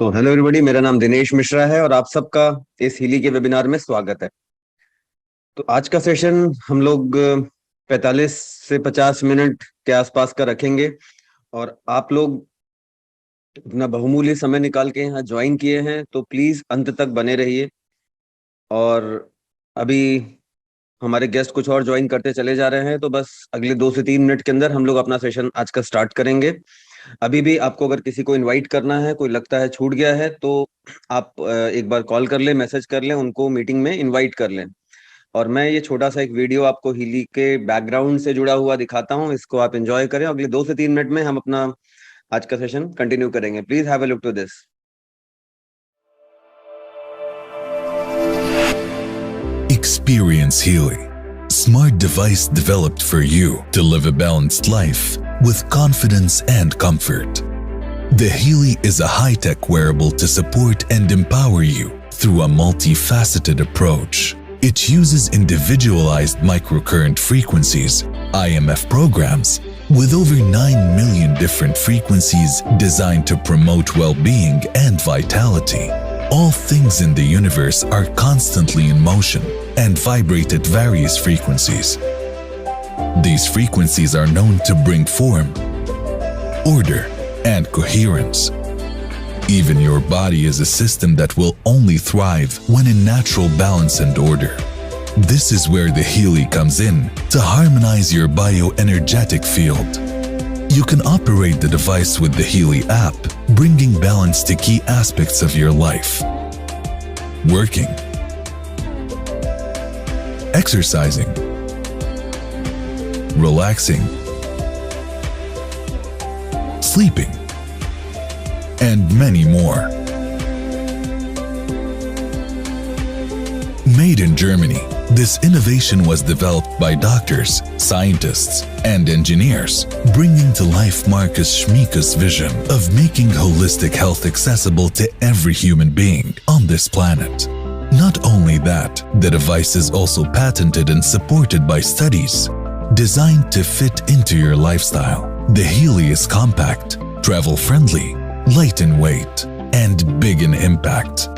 Hello everybody, मेरा नाम दिनेश मिश्रा है और आप सबका इस हिली के वेबिनार में स्वागत है। तो आज का सेशन हम लोग 45 से 50 मिनट के आसपास का रखेंगे और आप लोग अपना बहुमूल्य समय निकाल के यहाँ ज्वाइन किए हैं तो प्लीज अंत तक बने रहिए। और अभी हमारे गेस्ट कुछ और ज्वाइन करते चले जा रहे हैं, तो बस अगले 2 से 3 मिनट के अंदर हम लोग अपना सेशन आज का स्टार्ट करेंगे। अभी भी आपको अगर किसी को इनवाइट करना है, कोई लगता है छूट गया है, तो आप एक बार कॉल कर लें, मैसेज कर लें, उनको मीटिंग में इनवाइट कर लें। और मैं ये छोटा सा एक वीडियो आपको हिली के बैकग्राउंड से जुड़ा हुआ दिखाता हूँ, इसको आप एंजॉय करें। अगले 2 से 3 मिनट में हम अपना आज का सेशन कंटिन्यू करेंगे। Please have a look to this. Experience Healy, smart device developed for you to live a balanced life with confidence and comfort. The Healy is a high-tech wearable to support and empower you through a multifaceted approach. It uses individualized microcurrent frequencies, IMF programs, with over 9 million different frequencies designed to promote well-being and vitality. All things in the universe are constantly in motion and vibrate at various frequencies. These frequencies are known to bring form, order, and coherence. Even your body is a system that will only thrive when in natural balance and order. This is where the Healy comes in to harmonize your bioenergetic field. You can operate the device with the Healy app, bringing balance to key aspects of your life. Working, exercising, relaxing, sleeping, and many more. Made in Germany, this innovation was developed by doctors, scientists, and engineers, bringing to life Marcus Schmieka's vision of making holistic health accessible to every human being on this planet. Not only that, the device is also patented and supported by studies designed to fit into your lifestyle. The Healy is compact, travel-friendly, light in weight, and big in impact.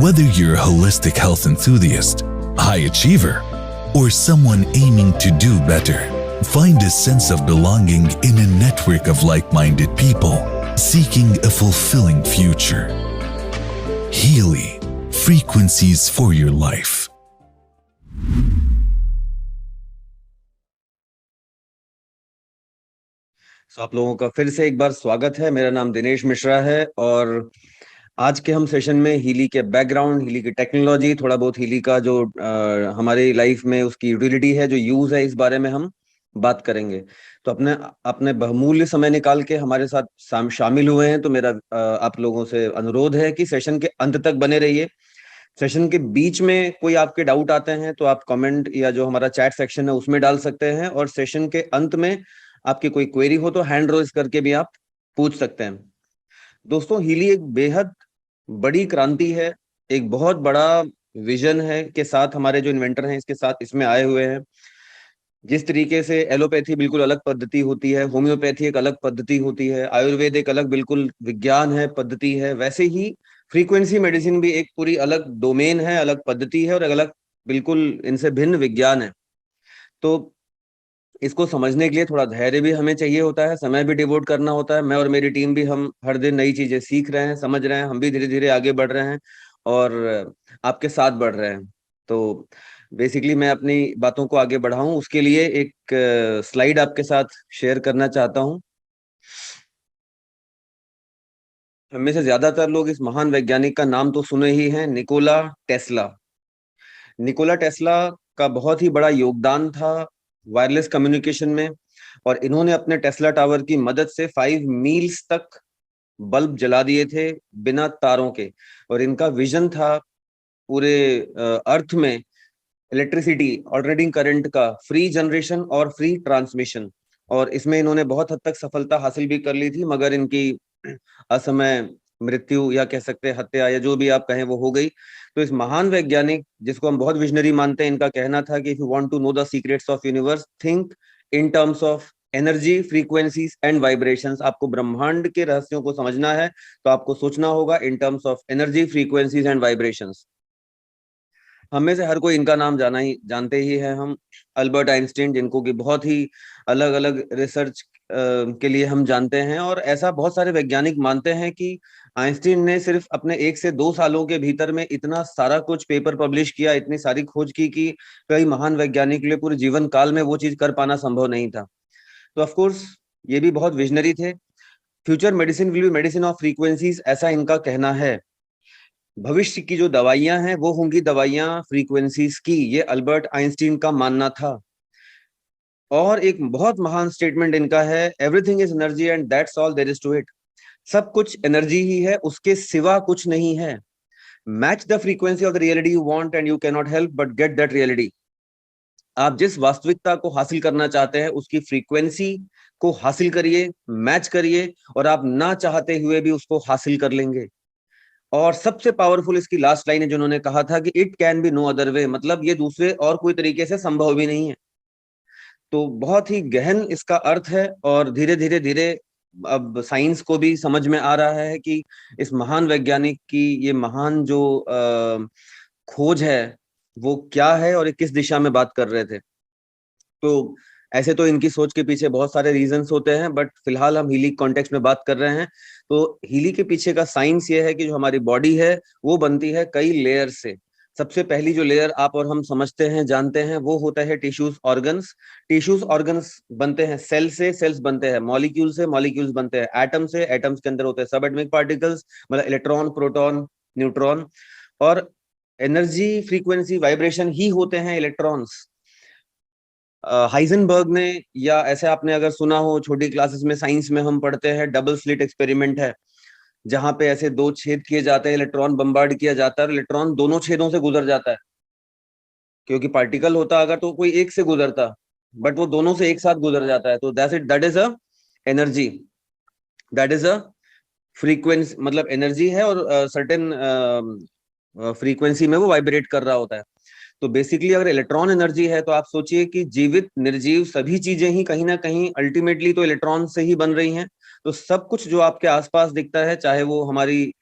Whether you're a holistic health enthusiast, high achiever, or someone aiming to do better, find a sense of belonging in a network of like-minded people seeking a fulfilling future. Healy, frequencies for your life. आप लोगों का फिर से एक बार स्वागत है। मेरा नाम दिनेश मिश्रा है और आज के हम सेशन में हीली के बैकग्राउंड, हीली की टेक्नोलॉजी, थोड़ा बहुत हीली का जो हमारी लाइफ में उसकी यूटिलिटी है, जो यूज है, इस बारे में हम बात करेंगे। तो अपने अपने बहुमूल्य समय निकाल के हमारे साथ शामिल हुए हैं, तो मेरा आप लोगों से अनुरोध है कि सेशन के अंत तक बने रहिए। सेशन के बीच में कोई आपके डाउट आते हैं तो आप कमेंट या जो हमारा चैट सेक्शन है उसमें डाल सकते हैं, और सेशन के अंत में आपकी कोई क्वेरी हो तो हैंड रोज करके भी आप पूछ सकते हैं। दोस्तों, हीली एक बेहद बड़ी क्रांति है, एक बहुत बड़ा विजन है के साथ हमारे जो इन्वेंटर हैं इसके साथ इसमें आए हुए हैं। जिस तरीके से एलोपैथी बिल्कुल अलग पद्धति होती है, होम्योपैथी एक अलग पद्धति होती है, आयुर्वेद एक अलग बिल्कुल विज्ञान है, पद्धति है, वैसे ही फ्रीक्वेंसी मेडिसिन भी एक पूरी अलग डोमेन है, अलग पद्धति है और एक अलग बिल्कुल इनसे भिन्न विज्ञान है। तो इसको समझने के लिए थोड़ा धैर्य भी हमें चाहिए होता है, समय भी डिवोट करना होता है। मैं और मेरी टीम भी हम हर दिन नई चीजें सीख रहे हैं, समझ रहे हैं, हम भी धीरे धीरे आगे बढ़ रहे हैं और आपके साथ बढ़ रहे हैं। तो बेसिकली मैं अपनी बातों को आगे बढ़ाऊं उसके लिए एक स्लाइड आपके साथ शेयर करना चाहता हूं। हमें से ज्यादातर लोग इस महान वैज्ञानिक का नाम तो सुने ही हैं, निकोला टेस्ला। निकोला टेस्ला का बहुत ही बड़ा योगदान था वायरलेस कम्युनिकेशन में, और इन्होंने अपने टेस्ला टावर की मदद से 5 मील्स तक बल्ब जला दिए थे बिना तारों के। और इनका विजन था पूरे अर्थ में इलेक्ट्रिसिटी, ऑल्टरनेटिंग करंट का फ्री जनरेशन और फ्री ट्रांसमिशन। और इसमें इन्होंने बहुत हद तक सफलता हासिल भी कर ली थी, मगर इनकी असमय मृत्यु या कह सकते हैं हत्या या जो भी आप कहें वो हो गई। तो इस महान वैज्ञानिक जिसको हम बहुत विजनरी मानते हैं, इनका कहना था कि if you want to know the secrets of universe, think in terms of energy, frequencies and vibrations. आपको ब्रह्मांड के रहस्यों को समझना है तो आपको सोचना होगा इन terms of energy, frequencies and vibrations. हम में से हर कोई इनका नाम जानते ही है हम, अल्बर्ट आइंस्टीन, जिनको कि बहुत ही अलग अलग रिसर्च के लिए हम जानते हैं। और ऐसा बहुत सारे वैज्ञानिक मानते हैं कि आइंस्टीन ने सिर्फ अपने 1 से 2 सालों के भीतर में इतना सारा कुछ पेपर पब्लिश किया, इतनी सारी खोज की कि कई महान वैज्ञानिक के लिए पूरे जीवन काल में वो चीज कर पाना संभव नहीं था। तो ऑफ कोर्स ये भी बहुत विजनरी थे। Future medicine will be medicine of frequencies, ऐसा इनका कहना है। भविष्य की जो दवाइयां हैं वो होंगी दवाइयां फ्रीक्वेंसीज की, ये अल्बर्ट आइंस्टीन का मानना था। और एक बहुत महान स्टेटमेंट इनका है, everything is energy and that's all there is to it. सब कुछ एनर्जी ही है, उसके सिवा कुछ नहीं है। Match the frequency of the reality you want and you can not help but get that reality. आप जिस वास्तविकता को हासिल करना चाहते हैं उसकी फ्रीक्वेंसी को हासिल करिए, मैच करिए, और आप ना चाहते हुए भी उसको हासिल कर लेंगे। और सबसे पावरफुल इसकी लास्ट लाइन है जो उन्होंने कहा था कि it can be no other way, मतलब ये दूसरे और कोई तरीके से संभव भी नहीं है। तो बहुत ही गहन इसका अर्थ है। और धीरे धीरे धीरे अब साइंस को भी समझ में आ रहा है कि इस महान वैज्ञानिक की ये महान जो खोज है वो क्या है और ये किस दिशा में बात कर रहे थे। तो ऐसे तो इनकी सोच के पीछे बहुत सारे रीजंस होते हैं, बट फिलहाल हम हीली कॉन्टेक्स्ट में बात कर रहे हैं। तो हीली के पीछे का साइंस ये है कि जो हमारी बॉडी है वो बनती है कई लेयर से। सबसे पहली जो लेयर आप और हम समझते हैं, जानते हैं, वो होता है टिश्यूज, ऑर्गन्स। टिश्यूज ऑर्गन्स बनते हैं सेल से, सेल्स बनते हैं मॉलिक्यूल से, मॉलिक्यूल्स बनते हैं एटम से, एटम्स के अंदर होते हैं सब एटॉमिक पार्टिकल्स, मतलब इलेक्ट्रॉन, प्रोटॉन, न्यूट्रॉन। और एनर्जी, फ्रीक्वेंसी, वाइब्रेशन ही होते हैं इलेक्ट्रॉन्स। हाइजेनबर्ग ने, या ऐसे आपने अगर सुना हो छोटी क्लासेस में साइंस में हम पढ़ते हैं, डबल स्लिट एक्सपेरिमेंट है, जहां पे ऐसे 2 छेद किए जाते हैं, इलेक्ट्रॉन बम्बार्ड किया जाता है और इलेक्ट्रॉन दोनों छेदों से गुजर जाता है। क्योंकि पार्टिकल होता अगर तो कोई एक से गुजरता, बट वो दोनों से एक साथ गुजर जाता है। तो that is a energy, that is a frequency, मतलब एनर्जी है और सर्टेन फ्रीक्वेंसी में वो वाइब्रेट कर रहा होता है। तो बेसिकली अगर इलेक्ट्रॉन एनर्जी है तो आप सोचिए कि जीवित, निर्जीव सभी चीजें ही कहीं ना कहीं अल्टीमेटली तो इलेक्ट्रॉन से ही बन रही हैं। तो सब कुछ जो आपके आसपास दिखता है, चाहे वो हमारी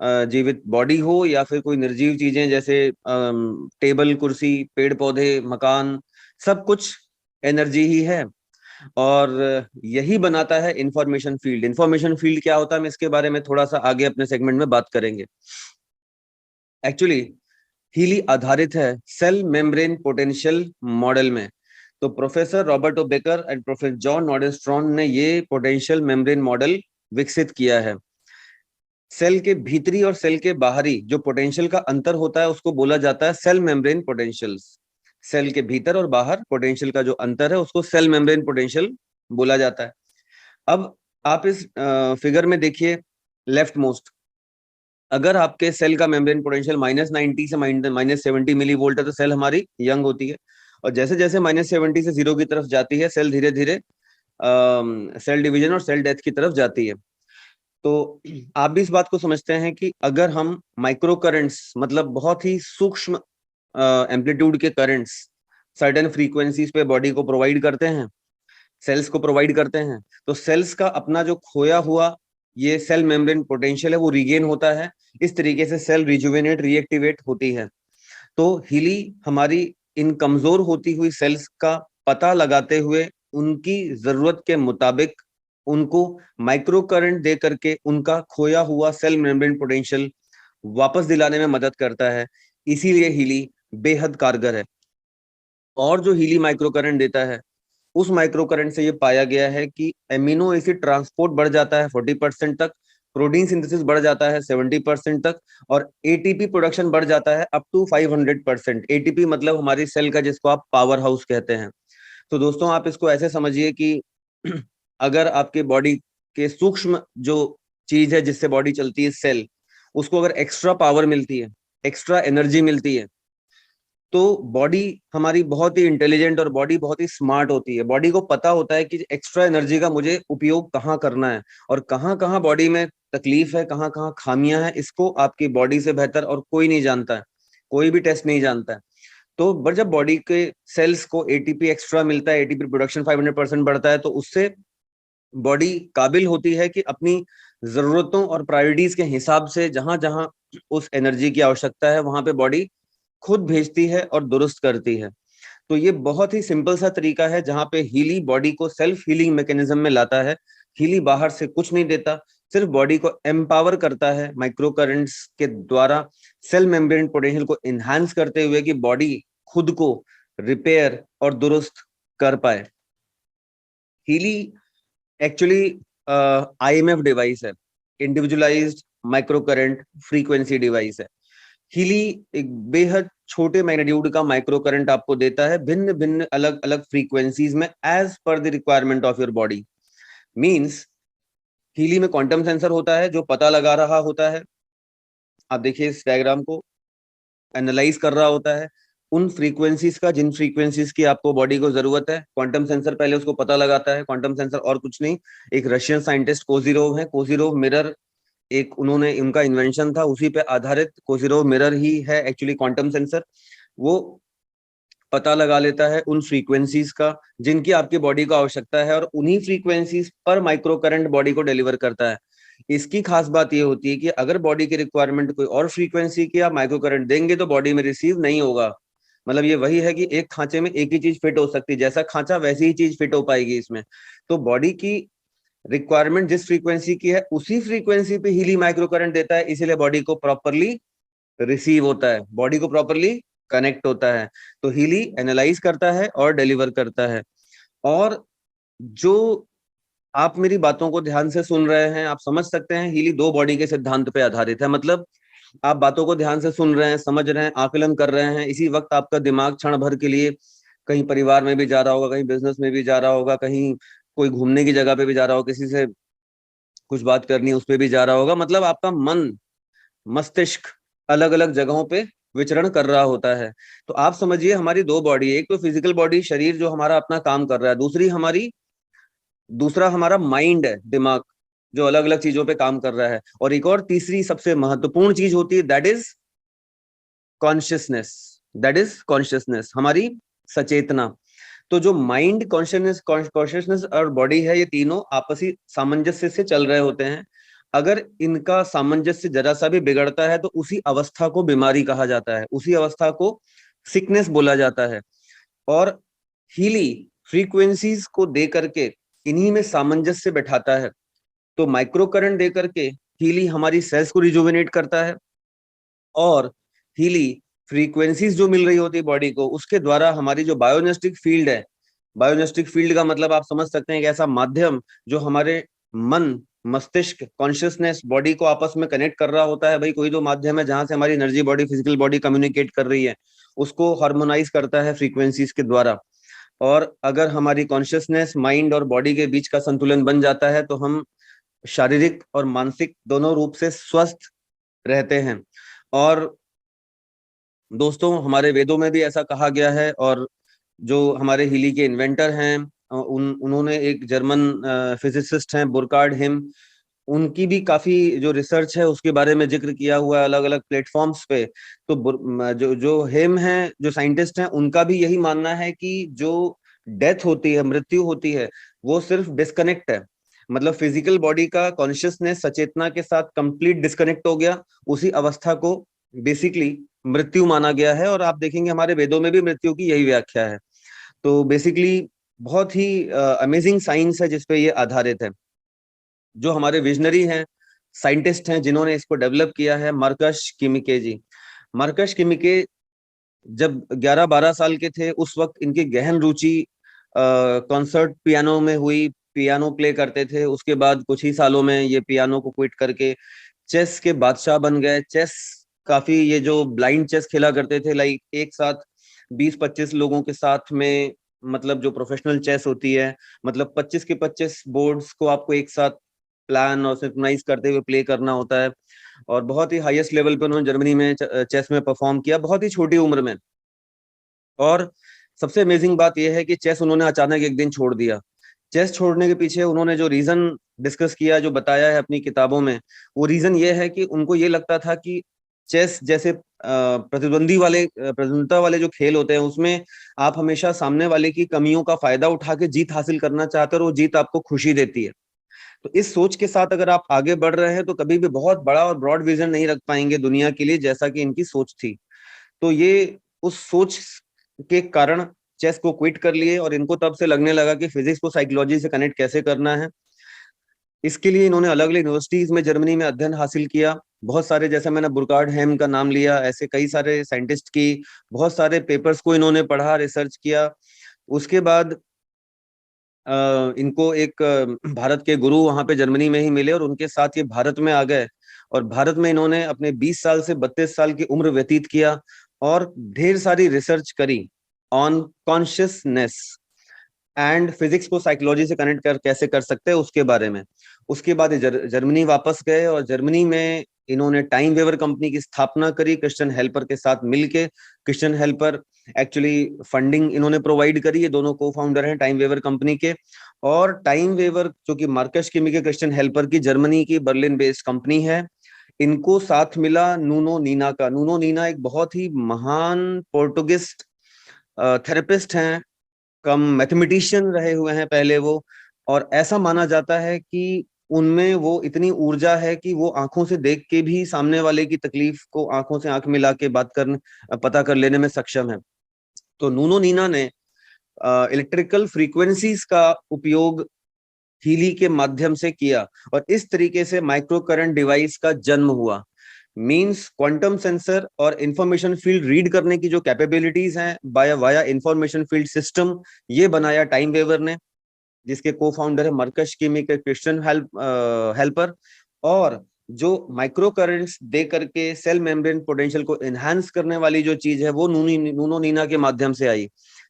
जीवित बॉडी हो या फिर कोई निर्जीव चीजें जैसे टेबल, कुर्सी, पेड़ पौधे, मकान, सब कुछ एनर्जी ही है। और यही बनाता है इंफॉर्मेशन फील्ड। इंफॉर्मेशन फील्ड क्या होता है, हम इसके बारे में थोड़ा सा आगे अपने सेगमेंट में बात करेंगे। एक्चुअली हीली आधारित है सेल मेम्ब्रेन पोटेंशियल मॉडल में। तो professor Roberto Becker and professor John Nordenstrom ने ये पोटेंशियल मेम्ब्रेन मॉडल विकसित किया है। सेल के भीतरी और सेल के बाहरी जो पोटेंशियल का अंतर होता है उसको बोला जाता है सेल मेम्ब्रेन पोटेंशियल्स। सेल के भीतर और बाहर पोटेंशियल का जो अंतर है उसको सेल मेम्ब्रेन पोटेंशियल बोला जाता है। अब आप इस फिगर में देखिए, लेफ्ट मोस्ट, अगर आपके सेल का मेम्ब्रेन पोटेंशियल -90 से -70 मिली वोल्ट है तो सेल हमारी यंग होती है। और जैसे जैसे -70 से 0 की तरफ जाती है सेल धीरे धीरे सेल डिवीजन और सेल डेथ की तरफ जाती है। तो आप भी इस बात को समझते हैं कि अगर हम माइक्रो करंट्स, मतलब बहुत ही सूक्ष्म एम्पलीट्यूड के करंट्स सर्टेन फ्रीक्वेंसीज पे बॉडी को प्रोवाइड करते हैं, सेल्स को प्रोवाइड करते हैं, तो सेल्स का अपना जो खोया हुआ ये सेल मेम्ब्रेन पोटेंशियल है वो रीगेन होता है। इस तरीके से सेल रिजुवेनेट, रीएक्टिवेट होती है। तो हीली हमारी इन कमजोर होती हुई सेल्स का पता लगाते हुए उनकी जरूरत के मुताबिक उनको माइक्रो करंट दे करके उनका खोया हुआ सेल मेम्ब्रेन पोटेंशियल वापस दिलाने में मदद करता है। इसीलिए हीली बेहद कारगर है। और जो हीली माइक्रो करंट देता है, उस माइक्रो करंट से ये पाया गया है कि एमिनो एसिड ट्रांसपोर्ट बढ़ जाता है 40% तक, प्रोटीन सिंथेसिस बढ़ जाता है 70% तक, और एटीपी प्रोडक्शन बढ़ जाता है अप टू 500%। एटीपी मतलब हमारी सेल का जिसको आप पावर हाउस कहते हैं। तो दोस्तों आप इसको ऐसे समझिए कि अगर आपके बॉडी के सूक्ष्म जो चीज है जिससे बॉडी चलती है, सेल, उसको अगर एक्स्ट्रा पावर मिलती है, एक्स्ट्रा एनर्जी मिलती है, तो बॉडी हमारी बहुत ही इंटेलिजेंट और बॉडी बहुत ही स्मार्ट होती है। बॉडी को पता होता है कि एक्स्ट्रा एनर्जी का मुझे उपयोग कहाँ करना है और कहाँ कहाँ बॉडी में तकलीफ है, कहाँ कहाँ खामियां हैं। इसको आपकी बॉडी से बेहतर और कोई नहीं जानता है, कोई भी टेस्ट नहीं जानता है। तो बट जब बॉडी के सेल्स को एटीपी एक्स्ट्रा मिलता है, एटीपी प्रोडक्शन 500% बढ़ता है, तो उससे बॉडी काबिल होती है कि अपनी जरूरतों और प्रायोरिटीज के हिसाब से जहां जहां उस एनर्जी की आवश्यकता है वहां पे बॉडी खुद भेजती है और दुरुस्त करती है। तो ये बहुत ही सिंपल सा तरीका है जहां पे हीली बॉडी को सेल्फ हीलिंग मैकेनिज्म में लाता है। हीली बाहर से कुछ नहीं देता, सिर्फ बॉडी को एम्पावर करता है माइक्रो करंट्स के द्वारा, सेल मेम्ब्रेन पोटेंशियल को इनहांस करते हुए कि बॉडी खुद को रिपेयर और दुरुस्त कर पाए। हीली एक्चुअली आईएमएफ डिवाइस है, individualised micro current frequency device है। हीली एक बेहद छोटे मैग्नीट्यूड का माइक्रो करंट आपको देता है भिन्न भिन्न अलग अलग फ्रीक्वेंसीज में as per the requirement of your body. Means Healy में क्वांटम सेंसर होता है जो पता लगा रहा होता है, आप देखिए इस डायग्राम को, एनालाइज कर रहा होता है उन फ्रीक्वेंसीज का जिन फ्रीक्वेंसीज की आपको बॉडी को जरूरत है। क्वांटम सेंसर पहले उसको पता लगाता है। क्वांटम सेंसर और कुछ नहीं, एक रशियन साइंटिस्ट कोजिरोव है, कोजिरोव मिरर एक उन्होंने उनका इन्वेंशन था, उसी पे आधारित कोजिरोव मिरर ही है एक्चुअली क्वांटम सेंसर। वो पता लगा लेता है उन फ्रीक्वेंसीज का जिनकी आपकी बॉडी को आवश्यकता है और उन्हीं फ्रीक्वेंसीज पर माइक्रो करंट बॉडी को डिलीवर करता है। इसकी खास बात यह होती है कि अगर बॉडी की रिक्वायरमेंट कोई और फ्रीक्वेंसी की आप माइक्रो करंट देंगे तो बॉडी में रिसीव नहीं होगा। मतलब ये वही है कि एक खांचे में एक ही चीज फिट हो सकती है, जैसा खांचा वैसी ही चीज फिट हो पाएगी इसमें। तो बॉडी की रिक्वायरमेंट जिस फ्रीक्वेंसी की है उसी फ्रीक्वेंसी पे हीली माइक्रो करंट देता है, इसीलिए बॉडी को प्रॉपरली रिसीव होता है, बॉडी को प्रॉपरली कनेक्ट होता है। तो हीली एनालाइज करता है और डिलीवर करता है। और जो आप मेरी बातों को ध्यान से सुन रहे हैं, आप समझ सकते हैं हीली दो बॉडी के सिद्धांत पे आधारित है। मतलब आप बातों को ध्यान से सुन रहे हैं, समझ रहे हैं, आकलन कर रहे हैं, इसी वक्त आपका दिमाग क्षण भर के लिए कहीं परिवार में भी जा रहा होगा, कहीं बिजनेस में भी जा रहा होगा, कहीं कोई घूमने की जगह पे भी जा रहा होगा, किसी से कुछ बात करनी है उस पर भी जा रहा होगा। मतलब आपका मन मस्तिष्क अलग अलग जगहों पे विचरण कर रहा होता है। तो आप समझिए हमारी दो बॉडी है, एक तो फिजिकल बॉडी शरीर जो हमारा अपना काम कर रहा है, दूसरा हमारा माइंड है, दिमाग जो अलग अलग चीजों पे काम कर रहा है, और एक और तीसरी सबसे महत्वपूर्ण चीज होती है दैट इज कॉन्शियसनेस, हमारी सचेतना। तो जो माइंड, कॉन्शियसनेस और बॉडी है, ये तीनों आपसी सामंजस्य से चल रहे होते हैं। अगर इनका सामंजस्य जरा सा भी बिगड़ता है तो उसी अवस्था को बीमारी कहा जाता है, उसी अवस्था को सिकनेस बोला जाता है। और हीली फ्रीक्वेंसीज को दे करके इन्हीं में सामंजस्य बैठाता है। तो माइक्रो करंट दे करके हीली हमारी सेल्स को रिजुविनेट करता है, और हीली फ्रीक्वेंसीज जो मिल रही होती है बॉडी को उसके द्वारा हमारी जो बायोनेस्टिक फील्ड है, बायोनेस्टिक फील्ड का मतलब आप समझ सकते हैं कि ऐसा माध्यम जो हमारे मन, मस्तिष्क, कॉन्शियसनेस, बॉडी को आपस में कनेक्ट कर रहा होता है। भाई कोई तो माध्यम है जहां से हमारी energy body, physical body communicate कर रही है, उसको हार्मोनाइज करता है फ्रीक्वेंसीज के द्वारा। और अगर हमारी कॉन्शियसनेस, माइंड और बॉडी के बीच का संतुलन बन जाता है तो हम शारीरिक और मानसिक दोनों रूप से स्वस्थ रहते हैं। और दोस्तों हमारे वेदों में भी ऐसा कहा गया है, और जो हमारे हीली के इन्वेंटर हैं उन्होंने एक जर्मन फिजिसिस्ट हैं बुरकार्ड हिम, उनकी भी काफी जो रिसर्च है उसके बारे में जिक्र किया हुआ है अलग अलग प्लेटफॉर्म्स पे। तो जो हिम हैं, जो साइंटिस्ट हैं, उनका भी यही मानना है कि जो डेथ होती है, मृत्यु होती है, वो सिर्फ डिस्कनेक्ट है। मतलब फिजिकल बॉडी का कॉन्शियसनेस, सचेतना के साथ कंप्लीट डिस्कनेक्ट हो गया, उसी अवस्था को बेसिकली मृत्यु माना गया है। और आप देखेंगे हमारे वेदों में भी मृत्यु की यही व्याख्या है। तो बेसिकली बहुत ही अमेजिंग साइंस है जिसपे ये आधारित है। जो हमारे विजनरी हैं, साइंटिस्ट हैं जिन्होंने इसको डेवलप किया है, मार्कस किमिके जी। मार्कस किमिके जब 11-12 साल के थे उस वक्त इनकी गहन रुचि कॉन्सर्ट पियानो में हुई, पियानो प्ले करते थे। उसके बाद कुछ ही सालों में ये पियानो को क्विट करके चेस के बादशाह बन गए। चेस काफी, ये जो ब्लाइंड चेस खेला करते थे, लाइक एक साथ 20-25 लोगों के साथ में, मतलब जो प्रोफेशनल चेस होती है, मतलब 25 के 25 बोर्ड्स को आपको एक साथ प्लान और सिंक्रोनाइज करते हुए प्ले करना होता है। और बहुत ही हाईएस्ट लेवल पे उन्होंने जर्मनी में चेस में परफॉर्म किया बहुत ही छोटी उम्र में। और सबसे अमेजिंग बात यह है कि चेस उन्होंने अचानक एक दिन छोड़ दिया। चेस छोड़ने के पीछे उन्होंने जो रीजन डिस्कस किया, जो बताया है अपनी किताबों में, वो रीजन ये है कि उनको ये लगता था कि चेस जैसे प्रतिद्वंदिता वाले जो खेल होते हैं उसमें आप हमेशा सामने वाले की कमियों का फायदा उठा के जीत हासिल करना चाहते हो और वो जीत आपको खुशी देती है। तो इस सोच के साथ अगर आप आगे बढ़ रहे हैं तो कभी भी बहुत बड़ा और ब्रॉड विजन नहीं रख पाएंगे दुनिया के लिए, जैसा कि इनकी सोच थी। तो ये उस सोच के कारण चेस को क्विट कर लिए और इनको तब से लगने लगा कि फिजिक्स को साइकोलॉजी से कनेक्ट कैसे करना है। इसके लिए इन्होंने अलग अलग यूनिवर्सिटीज में जर्मनी में अध्ययन हासिल किया। बहुत सारे, जैसे मैंने बुरकार्ड हेम का नाम लिया, ऐसे कई सारे साइंटिस्ट की बहुत सारे पेपर्स को इन्होंने पढ़ा, रिसर्च किया। उसके बाद इनको एक भारत के गुरु वहां पे जर्मनी में ही मिले और उनके साथ ये भारत में आ गए। और भारत में इन्होंने अपने 20 साल से 32 साल की उम्र व्यतीत किया और ढेर सारी रिसर्च करी ऑन कॉन्शियसनेस एंड फिजिक्स को साइकोलॉजी से कनेक्ट कर कैसे कर सकते हैं उसके बारे में। उसके बाद ये जर्मनी वापस गए और जर्मनी में इन्होंने टाइम वेवर कंपनी की स्थापना करी क्रिश्चियन हेल्पर के साथ मिलके। क्रिश्चियन हेल्पर एक्चुअली फंडिंग इन्होंने प्रोवाइड करी, ये दोनों को फाउंडर हैं टाइम वेवर कंपनी के। और टाइम वेवर जो कि मार्कस किमी के क्रिश्चियन हेल्पर की जर्मनी की बर्लिन बेस्ड कंपनी है। इनको साथ मिला नूनो नीना का। नूनो नीना एक बहुत ही महान पोर्टुगिस्ट थेरेपिस्ट हैं, कम मैथमेटिशियन रहे हुए हैं पहले वो। और ऐसा माना जाता है कि उनमें वो इतनी ऊर्जा है कि वो आंखों से देख के भी सामने वाले की तकलीफ को आंखों से आंख मिला के बात कर पता कर लेने में सक्षम है। तो नूनो नीना ने इलेक्ट्रिकल फ्रीक्वेंसीज का उपयोग हीली के माध्यम से किया और इस तरीके से माइक्रो करंट डिवाइस का जन्म हुआ। मींस क्वांटम सेंसर और इंफॉर्मेशन फील्ड रीड करने की जो कैपेबिलिटीज हैं वाया इंफॉर्मेशन फील्ड सिस्टम, ये बनाया टाइम वेवर ने, जिसके को फाउंडर है मर्कश किमी के क्रिश्चियन हेल्पर। और जो माइक्रो करंट्स दे करके सेल मेम्ब्रेन पोटेंशियल को एनहांस करने वाली जो चीज है वो नूनो नीना के माध्यम से आई।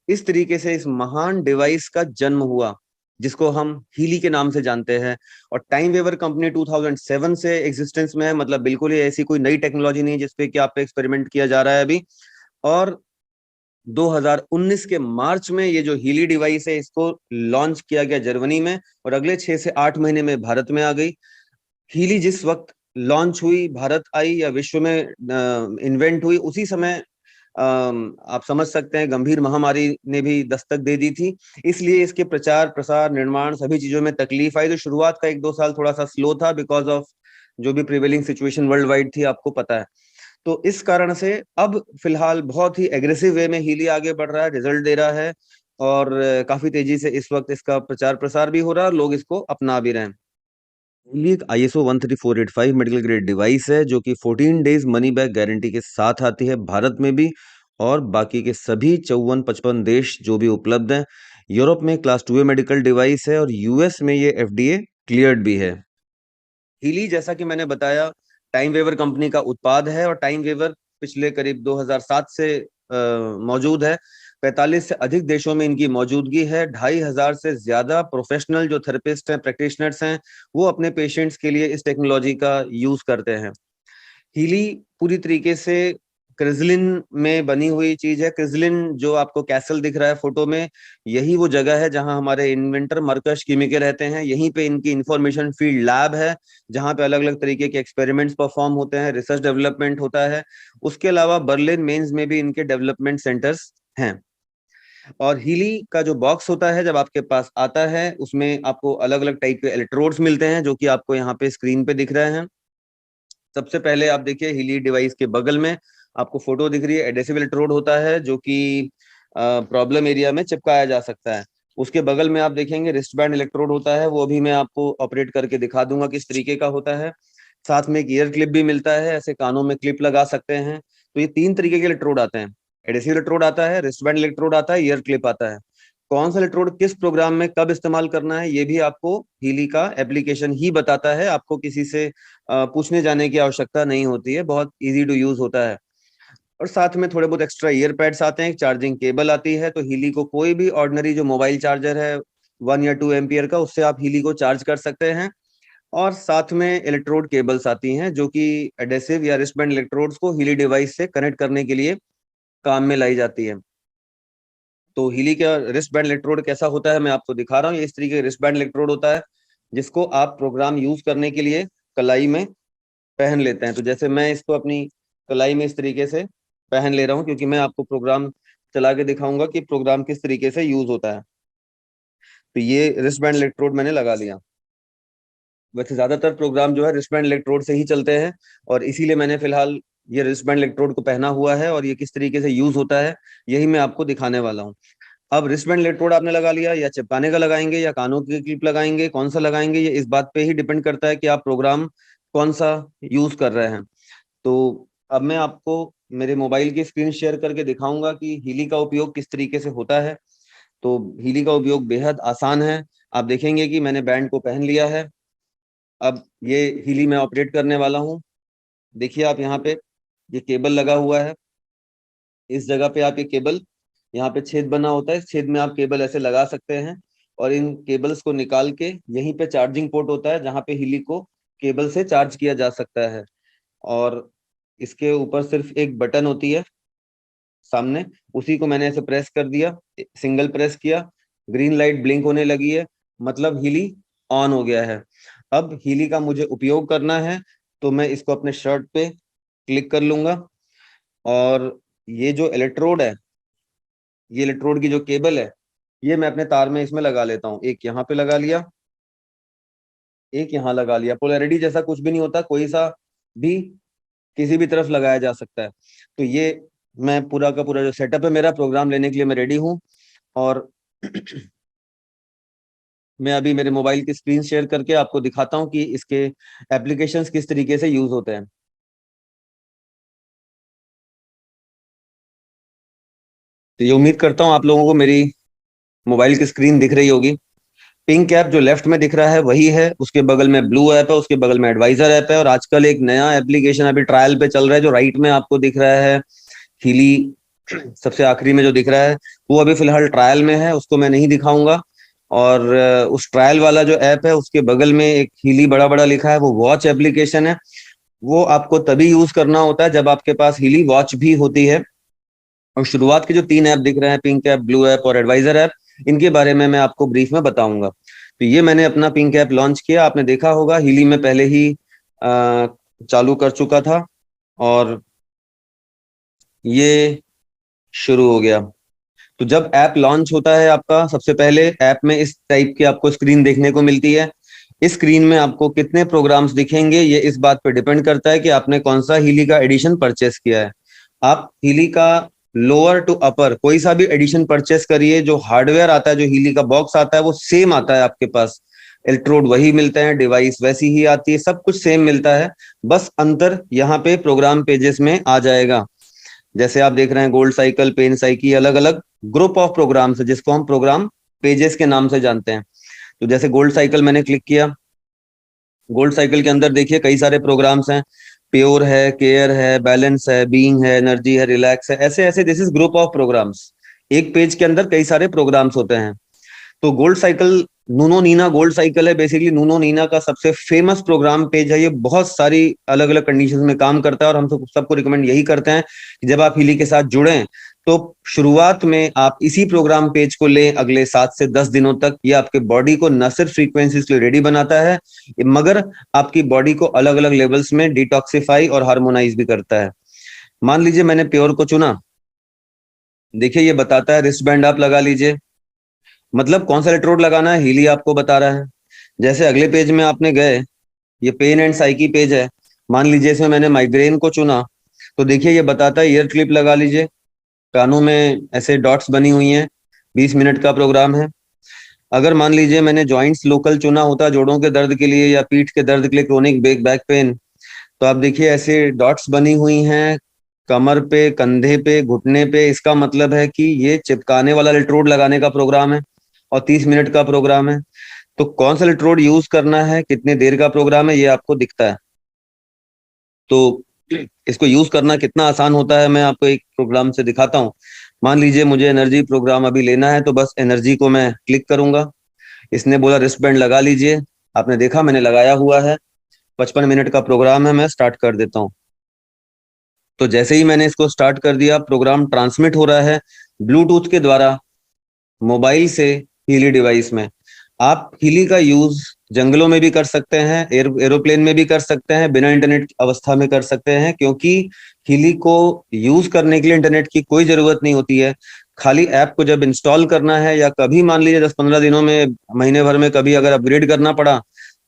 इस तरीके से इस महान डिवाइस का जन्म हुआ जिसको हम हीली के नाम से जानते हैं। और टाइम वेवर कंपनी 2007 से एग्जिस्टेंस में है, मतलब बिल्कुल ही ऐसी कोई नई टेक्नोलॉजी नहीं जिसपे कि आप पे एक्सपेरिमेंट किया जा रहा है अभी। और 2019 के मार्च में ये जो हीली डिवाइस है इसको लॉन्च किया गया जर्मनी में और अगले 6 से 8 महीने में भारत में आ गई। हीली जिस वक्त लॉन्च हुई, भारत आई या विश्व में इन्वेंट हुई, उसी समय आप समझ सकते हैं गंभीर महामारी ने भी दस्तक दे दी थी। इसलिए इसके प्रचार प्रसार निर्माण सभी चीजों में तकलीफ आई। तो शुरुआत का 1-2 साल थोड़ा सा स्लो था बिकॉज ऑफ जो भी प्रिवेलिंग सिचुएशन वर्ल्ड वाइड थी, आपको पता है। तो इस कारण से अब फिलहाल बहुत ही एग्रेसिव वे में हीली आगे बढ़ रहा है, रिजल्ट दे रहा है और काफी तेजी से इस वक्त इसका प्रचार प्रसार भी हो रहा है और लोग इसको अपना भी रहे हैं। हीली एक ISO 13485 मेडिकल ग्रेड डिवाइस है जो कि 14 डेज मनी बैक गारंटी के साथ आती है भारत में भी और बाकी के सभी 54-55 देश जो भी उपलब्ध हैं। यूरोप में क्लास 2A मेडिकल डिवाइस है और US में ये FDA क्लियर्ड भी है। हीली जैसा कि मैंने बताया टाइम वेवर कंपनी का उत्पाद है और टाइम वेवर पिछले करीब 2007 से मौजूद है। 45 से अधिक देशों में इनकी मौजूदगी है। 2500 से ज्यादा प्रोफेशनल जो थेरेपिस्ट हैं, प्रैक्टिशनर्स हैं, वो अपने पेशेंट्स के लिए इस टेक्नोलॉजी का यूज करते हैं। हीली पूरी तरीके से क्रिजलिन में बनी हुई चीज है। क्रिजलिन जो आपको कैसल दिख रहा है फोटो में, यही वो जगह है जहां हमारे इन्वेंटर मर्कश किमी के रहते हैं। यहीं पे इनकी इंफॉर्मेशन फील्ड लैब है जहां पे अलग अलग तरीके के एक्सपेरिमेंट्स परफॉर्म होते हैं, रिसर्च डेवलपमेंट होता है। उसके अलावा बर्लिन मेंस में भी इनके डेवलपमेंट सेंटर्स हैं। और हीली का जो बॉक्स होता है जब आपके पास आता है उसमें आपको अलग अलग टाइप के इलेक्ट्रोड्स मिलते हैं जो कि आपको यहाँ पे स्क्रीन पे दिख रहे हैं। सबसे पहले आप देखिए हीली डिवाइस के बगल में आपको फोटो दिख रही है, एडेसिव इलेक्ट्रोड होता है जो कि प्रॉब्लम एरिया में चिपकाया जा सकता है। उसके बगल में आप देखेंगे रिस्ट बैंड इलेक्ट्रोड होता है, वो भी मैं आपको ऑपरेट करके दिखा दूंगा किस तरीके का होता है। साथ में एक ईयर क्लिप भी मिलता है, ऐसे कानों में क्लिप लगा सकते हैं। तो ये 3 तरीके के इलेक्ट्रोड आते हैं, एडेसिव इलेक्ट्रोड आता है, रिस्ट बैंड इलेक्ट्रोड आता है, ईयर क्लिप आता है। कौन सा इलेक्ट्रोड किस प्रोग्राम में कब इस्तेमाल करना है ये भी आपको हीली का एप्लीकेशन ही बताता है। आपको किसी से पूछने जाने की आवश्यकता नहीं होती है, बहुत इजी टू यूज होता है। और साथ में थोड़े बहुत एक्स्ट्रा ईयर पैड्स आते हैं, एक चार्जिंग केबल आती है। तो हीली को कोई भी ऑर्डिनरी जो मोबाइल चार्जर है 1 या 2 एम्पियर का, उससे आप हीली को चार्ज कर सकते हैं। और साथ में इलेक्ट्रोड केबल्स आती हैं जो कि एडेसिव या रिस्टबैंड इलेक्ट्रोड्स को हीली डिवाइस से कनेक्ट करने के लिए काम में लाई जाती है। तो हीली का रिस्ट बैंड इलेक्ट्रोड कैसा होता है मैं आपको दिखा रहा हूँ। इस तरीके का रिस्ट बैंड इलेक्ट्रोड होता है जिसको आप प्रोग्राम यूज करने के लिए कलाई में पहन लेते हैं। तो जैसे मैं इसको अपनी कलाई में इस तरीके से पहन ले रहा हूँ, क्योंकि मैं आपको प्रोग्राम चला के दिखाऊंगा कि प्रोग्राम किस तरीके से यूज होता है। तो ये रिस्ट बैंड इलेक्ट्रोड मैंने लगा लिया। वैसे ज्यादातर प्रोग्राम जो है रिस्ट बैंड इलेक्ट्रोड से ही चलते हैं, और इसीलिए मैंने फिलहाल ये रिस्ट बैंड इलेक्ट्रोड को पहना हुआ है, और ये किस तरीके से यूज होता है यही मैं आपको दिखाने वाला हूँ। अब रिस्ट बैंड इलेक्ट्रोड आपने लगा लिया, या चिपकाने का लगाएंगे या कानों की क्लिप लगाएंगे, कौन सा लगाएंगे, ये इस बात पे ही डिपेंड करता है कि आप प्रोग्राम कौन सा यूज कर रहे हैं। तो अब मैं आपको मेरे मोबाइल की स्क्रीन शेयर करके दिखाऊंगा कि हीली का उपयोग किस तरीके से होता है। तो हीली का उपयोग बेहद आसान है। आप देखेंगे कि मैंने बैंड को पहन लिया है। अब ये हीली मैं ऑपरेट करने वाला हूँ। देखिए आप यहाँ पे ये केबल लगा हुआ है, इस जगह पे आप ये केबल, यहाँ पे छेद बना होता है, इस छेद में आप केबल ऐसे लगा सकते हैं, और इन केबल्स को निकाल के यहीं पे चार्जिंग पोर्ट होता है जहाँ पे हीली को केबल से चार्ज किया जा सकता है। और इसके ऊपर सिर्फ एक बटन होती है सामने, उसी को मैंने ऐसे प्रेस कर दिया, सिंगल प्रेस किया, ग्रीन लाइट ब्लिंक होने लगी है, मतलब हीली ऑन हो गया है। अब हीली का मुझे उपयोग करना है, तो मैं इसको अपने शर्ट पे क्लिक कर लूंगा, और ये जो इलेक्ट्रोड है, ये इलेक्ट्रोड की जो केबल है, ये मैं अपने तार में इसमें लगा लेता हूँ। एक यहाँ पे लगा लिया, एक यहाँ लगा लिया। पोलैरिटी जैसा कुछ भी नहीं होता, कोई सा भी किसी भी तरफ लगाया जा सकता है। तो ये मैं पूरा का पूरा जो सेटअप है मेरा प्रोग्राम लेने के लिए मैं रेडी हूँ। और मैं अभी मेरे मोबाइल की स्क्रीन शेयर करके आपको दिखाता हूँ कि इसके एप्लीकेशंस किस तरीके से यूज होते हैं। तो ये उम्मीद करता हूँ आप लोगों को मेरी मोबाइल की स्क्रीन दिख रही होगी। पिंक ऐप जो लेफ्ट में दिख रहा है वही है, उसके बगल में ब्लू ऐप है, उसके बगल में एडवाइजर ऐप है, और आजकल एक नया एप्लीकेशन अभी ट्रायल पे चल रहा है जो राइट में आपको दिख रहा है, हीली सबसे आखिरी में जो दिख रहा है, वो अभी फिलहाल ट्रायल में है, उसको मैं नहीं दिखाऊंगा। और उस ट्रायल वाला जो ऐप है उसके बगल में एक हीली बड़ा बड़ा लिखा है, वो वॉच एप्लीकेशन है। वो आपको तभी यूज करना होता है जब आपके पास हीली वॉच भी होती है। और शुरुआत के जो 3 ऐप दिख रहे हैं, पिंक ऐप, ब्लू ऐप और एडवाइजर ऐप, इनके बारे में मैं आपको ब्रीफ में बताऊंगा। तो ये मैंने अपना पिंक ऐप लॉन्च किया, आपने देखा होगा हीली में पहले ही चालू कर चुका था, और ये शुरू हो गया। तो जब ऐप लॉन्च होता है आपका, सबसे पहले ऐप में इस टाइप की आपको स्क्रीन देखने को मिलती है। इस स्क्रीन में आपको कितने प्रोग्राम्स दिखेंगे ये इस बात पर डिपेंड करता है कि आपने कौन सा हीली का एडिशन परचेस किया है। आप हीली का लोअर टू अपर कोई सा भी एडिशन परचेस करिए, जो हार्डवेयर आता है, जो हीली का बॉक्स आता है वो सेम आता है आपके पास, इलेक्ट्रोड वही मिलते हैं, डिवाइस वैसी ही आती है, सब कुछ सेम मिलता है। बस अंतर यहाँ पे प्रोग्राम पेजेस में आ जाएगा। जैसे आप देख रहे हैं गोल्ड साइकिल, पेन साइकिल, अलग अलग ग्रुप ऑफ प्रोग्राम्स है जिसको हम प्रोग्राम पेजेस के नाम से जानते हैं। तो जैसे गोल्ड साइकिल मैंने क्लिक किया, गोल्ड साइकिल के अंदर देखिए कई सारे प्रोग्राम्स हैं, प्योर है, केयर है, बैलेंस है, बीइंग है, एनर्जी है, रिलैक्स है, ऐसे ऐसे this is group of programs. एक पेज के अंदर कई सारे प्रोग्राम्स होते हैं। तो गोल्ड साइकिल नूनो नीना गोल्ड साइकिल है, बेसिकली नूनो नीना का सबसे फेमस प्रोग्राम पेज है। ये बहुत सारी अलग अलग कंडीशंस में काम करता है, और हम सबको रिकमेंड यही करते हैं कि जब आप हीली के साथ जुड़ें तो शुरुआत में आप इसी प्रोग्राम पेज को लें। अगले 7 से 10 दिनों तक ये आपके बॉडी को न सिर्फ फ्रीक्वेंसीज के लिए रेडी बनाता है, मगर आपकी बॉडी को अलग अलग लेवल्स में डिटॉक्सिफाई और हार्मोनाइज भी करता है। मान लीजिए मैंने प्योर को चुना, देखिए ये बताता है रिस्ट बैंड आप लगा लीजिए, मतलब कौन सा इलेक्ट्रोड लगाना है हीली आपको बता रहा है। जैसे अगले पेज में आपने गए, ये पेन एंड साइकी पेज है, मान लीजिए इसमें मैंने माइग्रेन को चुना, तो देखिए ये बताता है ईयर क्लिप लगा लीजिए, कानों में ऐसे डॉट्स बनी हुई हैं, 20 मिनट का प्रोग्राम है। अगर मान लीजिए मैंने जॉइंट्स लोकल चुना होता, जोड़ों के दर्द के लिए या पीठ के दर्द के लिए, क्रोनिक बैक पेन, तो आप देखिए ऐसे डॉट्स बनी हुई हैं कमर पे, कंधे पे, घुटने पे। इसका मतलब है कि ये चिपकाने वाला इलेक्ट्रोड लगाने का प्रोग्राम है, और 30 मिनट का प्रोग्राम है। तो कौन सा इलेक्ट्रोड यूज करना है, कितने देर का प्रोग्राम है, ये आपको दिखता है। तो इसको यूज करना कितना आसान होता है मैं आपको एक प्रोग्राम से दिखाता हूँ। मान लीजिए मुझे एनर्जी प्रोग्राम अभी लेना है, तो बस एनर्जी को मैं क्लिक करूंगा। इसने बोला रिस्ट बैंड लगा लीजिए, आपने देखा मैंने लगाया हुआ है। 55 मिनट का प्रोग्राम है, मैं स्टार्ट कर देता हूँ। तो जैसे ही मैंने इसको स्टार्ट कर दिया, प्रोग्राम ट्रांसमिट हो रहा है ब्लूटूथ के द्वारा मोबाइल से हीली डिवाइस में। आप हीली का यूज जंगलों में भी कर सकते हैं, एरोप्लेन में भी कर सकते हैं, बिना इंटरनेट अवस्था में कर सकते हैं, क्योंकि हीली को यूज करने के लिए इंटरनेट की कोई जरूरत नहीं होती है। खाली ऐप को जब इंस्टॉल करना है, या कभी मान लीजिए 10-15 दिनों में, महीने भर में कभी अगर अपग्रेड करना पड़ा,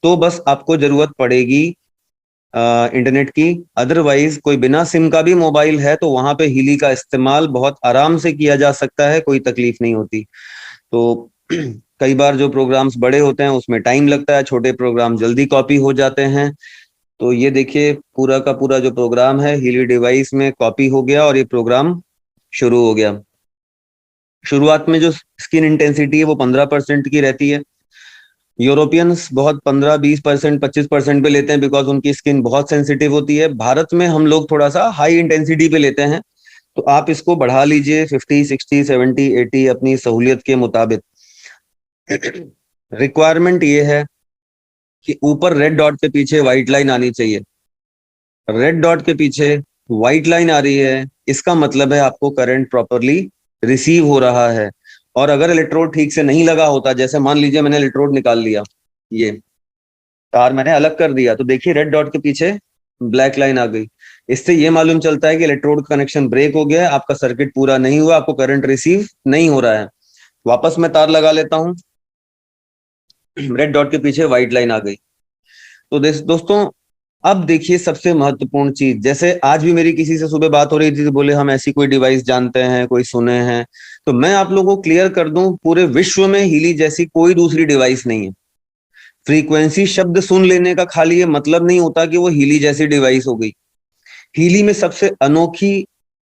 तो बस आपको जरूरत पड़ेगी इंटरनेट की। अदरवाइज कोई बिना सिम का भी मोबाइल है तो वहां पे हीली का इस्तेमाल बहुत आराम से किया जा सकता है, कोई तकलीफ नहीं होती। तो कई बार जो प्रोग्राम्स बड़े होते हैं उसमें टाइम लगता है, छोटे प्रोग्राम जल्दी कॉपी हो जाते हैं। तो ये देखिए पूरा का पूरा जो प्रोग्राम है हीली डिवाइस में कॉपी हो गया और ये प्रोग्राम शुरू हो गया। शुरुआत में जो स्किन इंटेंसिटी है वो 15% की रहती है। यूरोपियंस बहुत 15-20%, 25% पे लेते हैं, बिकॉज उनकी स्किन बहुत सेंसिटिव होती है। भारत में हम लोग थोड़ा सा हाई इंटेंसिटी पे लेते हैं, तो आप इसको बढ़ा लीजिए 50, 60, 70, 80 अपनी सहूलियत के मुताबिक। रिक्वायरमेंट ये है कि ऊपर रेड डॉट के पीछे व्हाइट लाइन आनी चाहिए। रेड डॉट के पीछे व्हाइट लाइन आ रही है, इसका मतलब है आपको करंट प्रॉपरली रिसीव हो रहा है। और अगर इलेक्ट्रोड ठीक से नहीं लगा होता, जैसे मान लीजिए मैंने इलेक्ट्रोड निकाल लिया, ये तार मैंने अलग कर दिया, तो देखिए रेड डॉट के पीछे ब्लैक लाइन आ गई। इससे ये मालूम चलता है कि इलेक्ट्रोड का कनेक्शन ब्रेक हो गया है, आपका सर्किट पूरा नहीं हुआ, आपको करंट रिसीव नहीं हो रहा है। वापस मैं तार लगा लेता हूं, रेड डॉट के पीछे व्हाइट लाइन आ गई। तो दोस्तों अब देखिए सबसे महत्वपूर्ण चीज, जैसे आज भी मेरी किसी से सुबह बात हो रही थी तो बोले हम ऐसी कोई डिवाइस जानते हैं, कोई सुने हैं, तो मैं आप लोगों को क्लियर कर दूं, पूरे विश्व में हीली जैसी कोई दूसरी डिवाइस नहीं है। फ्रीक्वेंसी शब्द सुन लेने का खाली ये मतलब नहीं होता कि वो हीली जैसी डिवाइस हो गई। हीली में सबसे अनोखी